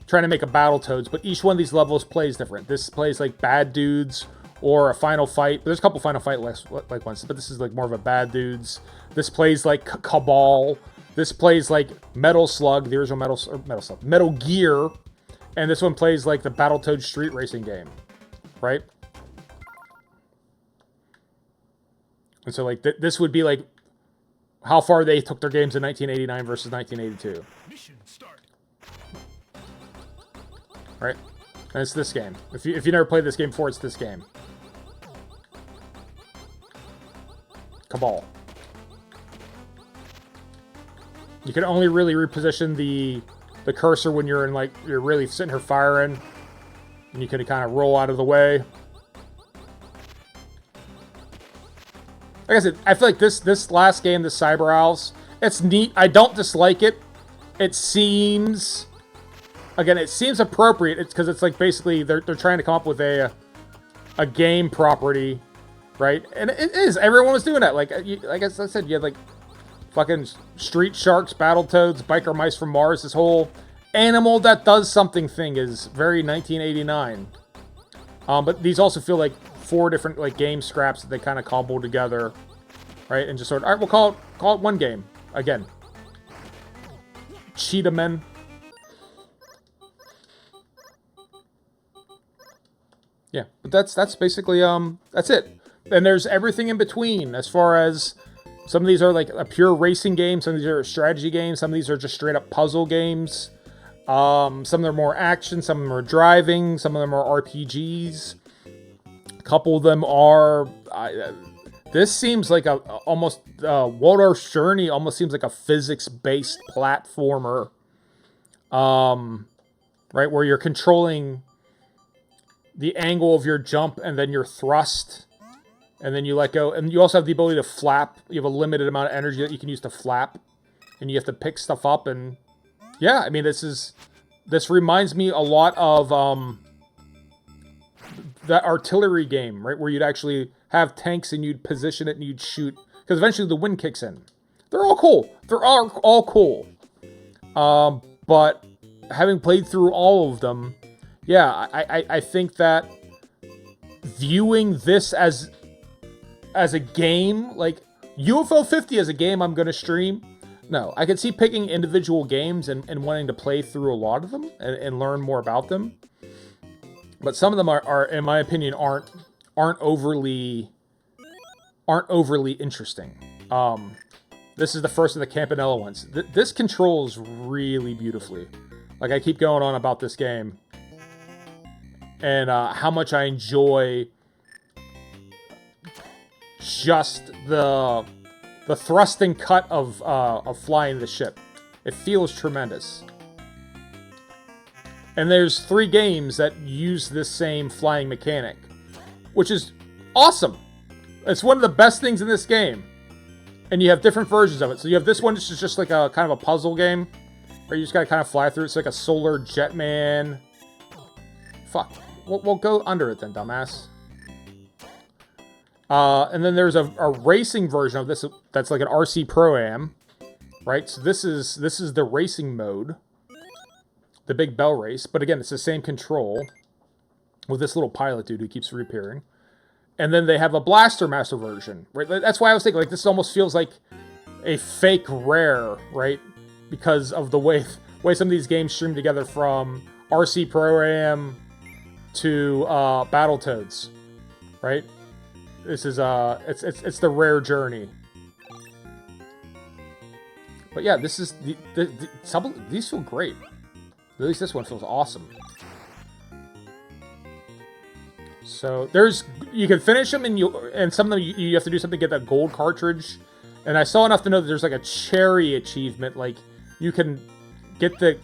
trying to make a Battletoads, but each one of these levels plays different. This plays like Bad Dudes or a Final Fight. There's a couple Final Fight like ones, but this is like more of a Bad Dudes. This plays like Cabal. This plays like Metal Slug, the original Metal Gear, and this one plays like the Battletoads Street Racing game, right? And so like this would be like how far they took their games in 1989 versus 1982. Mission start. Right? And it's this game. If you never played this game before, it's this game. Cabal. You can only really reposition the cursor when you're in, like, you're really sitting here firing. And you can kind of roll out of the way. Like I said, I feel like this last game, the Cyber Owls, it's neat. I don't dislike it. It seems... Again, it seems appropriate. It's because it's like basically they're trying to come up with a game property, right? And it is. Everyone was doing that. Like I said, you had like fucking Street Sharks, Battletoads, Biker Mice from Mars. This whole animal that does something thing is very 1989. But these also feel like 4 different like game scraps that they kind of cobbled together, right? And just sort of, all right, we'll call it one game again. Cheetah Men. Yeah, but that's basically that's it. And there's everything in between as far as some of these are like a pure racing game, some of these are strategy games, some of these are just straight up puzzle games. Some of them are more action, some of them are driving, some of them are RPGs. A couple of them are this seems like almost Waldorf's Journey almost seems like a physics-based platformer. Right, where you're controlling the angle of your jump and then your thrust, and then you let go. And you also have the ability to flap. You have a limited amount of energy that you can use to flap, and you have to pick stuff up. And yeah, I mean, this reminds me a lot of that artillery game, right, where you'd actually have tanks and you'd position it and you'd shoot, because eventually the wind kicks in. They're all cool. They're all cool. But having played through all of them, yeah, I think that viewing this as a game, like UFO 50 as a game I'm going to stream, no. I could see picking individual games and wanting to play through a lot of them and learn more about them. But some of them are in my opinion, aren't overly interesting. This is the first of the Campanella ones. This controls really beautifully. Like, I keep going on about this game. And how much I enjoy just the thrust and cut of flying the ship. It feels tremendous. And there's 3 games that use this same flying mechanic, which is awesome. It's one of the best things in this game. And you have different versions of it. So you have this one, which is just like a kind of a puzzle game, where you just gotta kind of fly through. It's like a solar jetman. Fuck. We'll go under it then, dumbass. And then there's a racing version of this that's like an RC Pro-Am, right? So this is the racing mode, the Big Bell Race. But again, it's the same control with this little pilot dude who keeps reappearing. And then they have a Blaster Master version, right? That's why I was thinking, like, this almost feels like a fake rare, right? Because of the way some of these games stream together, from RC Pro Am to Battletoads, right? This is it's the rare journey. But yeah, this is these feel great. At least this one feels awesome. So you can finish them, and some of them you have to do something to get that gold cartridge. And I saw enough to know that there's like a cherry achievement, like you can get the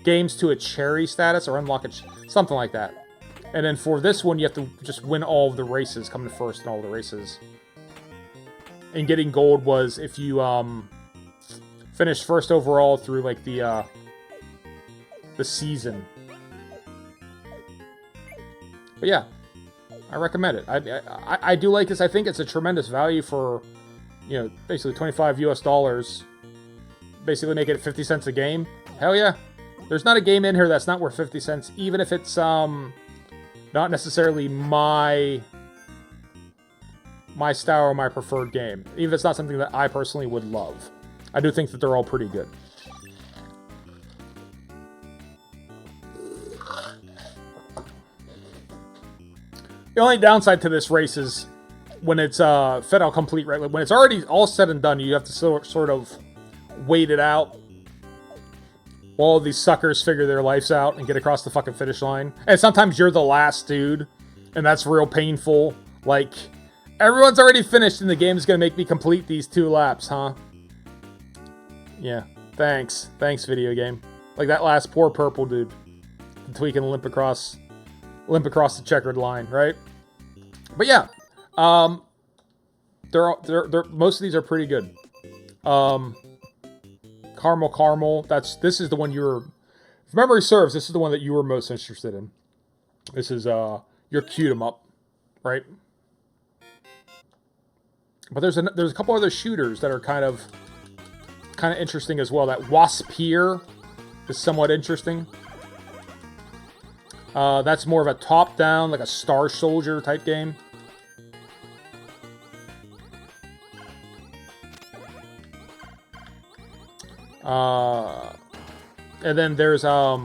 games to a cherry status or unlock it, something like that. And then for this one, you have to just win all of the races, come to first in all the races. And getting gold was if you finish first overall through like the season. But yeah, I recommend it. I do like this. I think it's a tremendous value for, you know, basically $25 US. Basically make it 50 cents a game. Hell yeah. There's not a game in here that's not worth 50 cents, even if it's not necessarily my style or my preferred game. Even if it's not something that I personally would love. I do think that they're all pretty good. The only downside to this race is when it's fed out complete, right? Like when it's already all said and done, you have to sort of wait it out while these suckers figure their lives out and get across the fucking finish line. And sometimes you're the last dude, and that's real painful. Like, everyone's already finished and the game's gonna make me complete these 2 laps, huh? Yeah, thanks. Thanks, video game. Like that last poor purple dude. Until he can limp across the checkered line, right? But yeah, they're most of these are pretty good. Caramel. This is the one you were, if memory serves, this is the one that you were most interested in. This is your cute 'em up, right? But there's a couple other shooters that are kind of interesting as well. That Waspier is somewhat interesting. That's more of a top-down, like a Star Soldier type game. And then there's what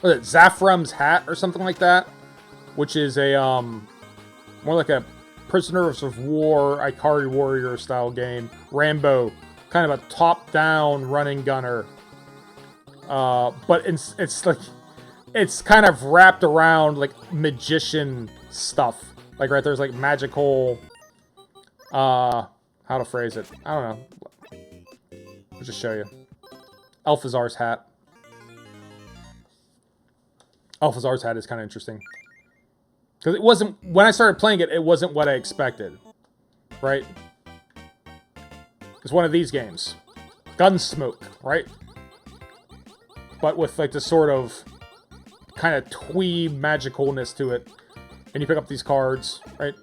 is it, Zafram's Hat or something like that, which is a more like a prisoners of war, Ikari Warrior style game. Rambo, kind of a top-down running gunner. But it's like, it's kind of wrapped around like magician stuff. Like right there's like magical, how to phrase it? I don't know. I'll just show you. Alphazar's hat. Alphazar's hat is kind of interesting. Because it wasn't, when I started playing it, it wasn't what I expected. Right? It's one of these games. Gunsmoke, right? But with like this sort of kind of twee magicalness to it. And you pick up these cards, right?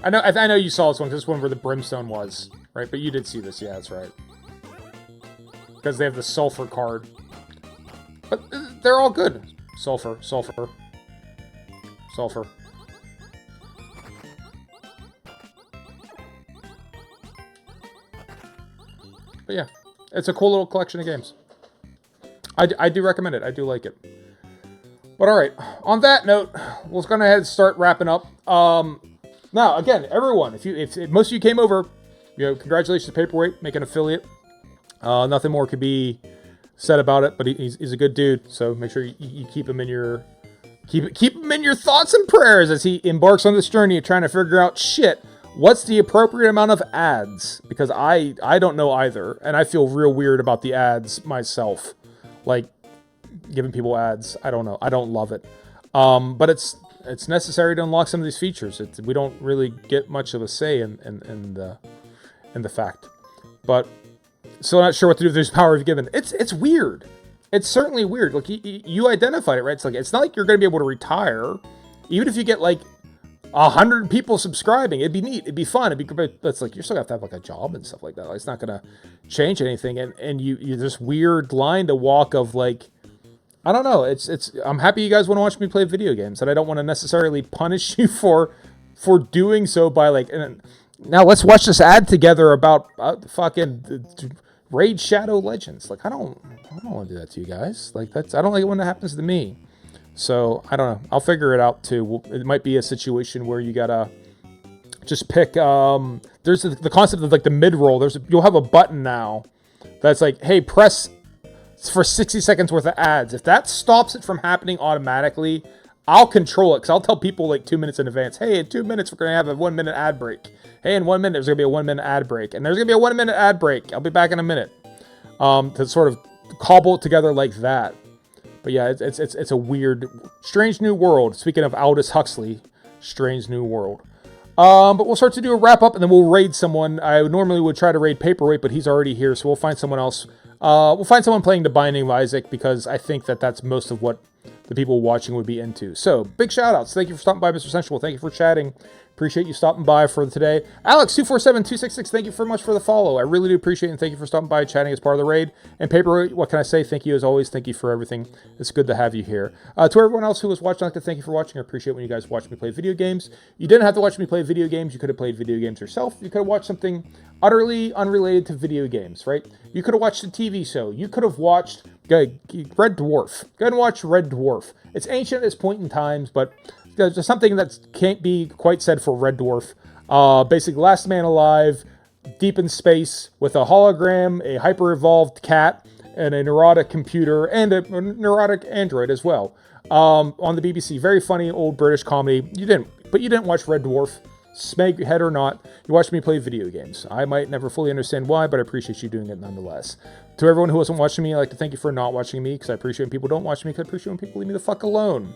I know you saw this one, because this one where the brimstone was, right? But you did see this, yeah, that's right. Because they have the sulfur card. But they're all good. Sulfur. But yeah, it's a cool little collection of games. I do recommend it. I do like it. But alright, on that note, let's go ahead and start wrapping up. Now, again, everyone, if most of you came over, you know, congratulations to Paperweight, make an affiliate. Nothing more could be said about it, but he's a good dude, so make sure you keep him in your keep him in your thoughts and prayers as he embarks on this journey of trying to figure out what's the appropriate amount of ads, because I don't know either, and I feel real weird about the ads myself, like giving people ads. I don't know, I don't love it, but it's necessary to unlock some of these features. We don't really get much of a say in the fact, but. So I'm not sure what to do with this power you've given. It's weird. It's certainly weird. Like, you identified it, right? It's like, it's not like you're going to be able to retire. Even if you get, like, 100 people subscribing, it'd be neat. It'd be fun. It'd be great. But it's like, you're still going to have, like, a job and stuff like that. Like, it's not going to change anything. And you're this weird line to walk of, like, I don't know. I'm happy you guys want to watch me play video games. And I don't want to necessarily punish you for doing so by, like... Now let's watch this ad together about fucking Raid Shadow Legends. Like I don't want to do that to you guys. Like I don't like it when that happens to me. So I don't know. I'll figure it out too. It might be a situation where you gotta just pick. There's the concept of like the mid roll. You'll have a button now that's like, hey, press for 60 seconds worth of ads. If that stops it from happening automatically, I'll control it because I'll tell people like 2 minutes in advance. Hey, in 2 minutes we're gonna have a 1 minute ad break. Hey, in 1 minute there's gonna be a 1 minute ad break, and there's gonna be a 1 minute ad break. I'll be back in a minute. To sort of cobble it together like that. But yeah, it's a weird, strange new world. Speaking of Aldous Huxley, strange new world. But we'll start to do a wrap up, and then we'll raid someone. I normally would try to raid Paperweight, but he's already here, so we'll find someone else. We'll find someone playing The Binding of Isaac because I think that's most of what the people watching would be into. So, big shout outs. Thank you for stopping by, Mr. Sensual. Thank you for chatting. Appreciate you stopping by for today. Alex247266, thank you very much for the follow. I really do appreciate it, and thank you for stopping by, chatting as part of the raid. And Paper, what can I say? Thank you as always. Thank you for everything. It's good to have you here. To everyone else who was watching, I'd like to thank you for watching. I appreciate when you guys watch me play video games. You didn't have to watch me play video games. You could have played video games yourself. You could have watched something utterly unrelated to video games, right? You could have watched a TV show. You could have watched Red Dwarf. Go ahead and watch Red Dwarf. It's ancient at this point in times, but there's something that can't be quite said for Red Dwarf. Basically, last man alive, deep in space, with a hologram, a hyper-evolved cat, and a neurotic computer, and a neurotic android as well. On the BBC, very funny old British comedy. You didn't watch Red Dwarf. Smeg your head or not, you watched me play video games. I might never fully understand why, but I appreciate you doing it nonetheless. To everyone who wasn't watching me, I'd like to thank you for not watching me, because I appreciate when people don't watch me, because I appreciate when people leave me the fuck alone.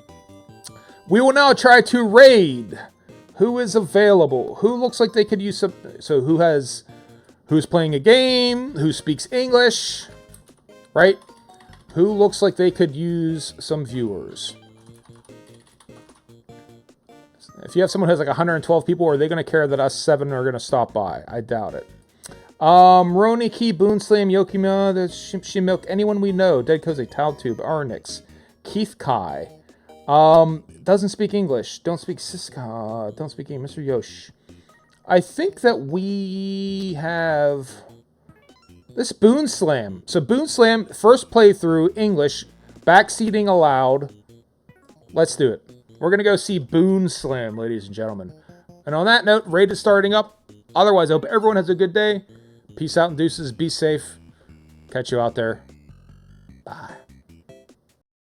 We will now try to raid. Who is available? Who looks like they could use some... So who's playing a game? Who speaks English? Right? Who looks like they could use some viewers? If you have someone who has like 112 people, are they going to care that us 7 are going to stop by? I doubt it. Roni, Key, Boonslam, Yokima, Shimilk, anyone we know. Dead Koze, Taltube, Arnix, Keith Kai. Doesn't speak English. Don't speak Siska. Don't speak English. Mr. Yosh. I think that we have this Boonslam. So Boonslam, first playthrough, English, backseating allowed. Let's do it. We're going to go see Boonslam, ladies and gentlemen. And on that note, raid is starting up. Otherwise, I hope everyone has a good day. Peace out and deuces. Be safe. Catch you out there. Bye.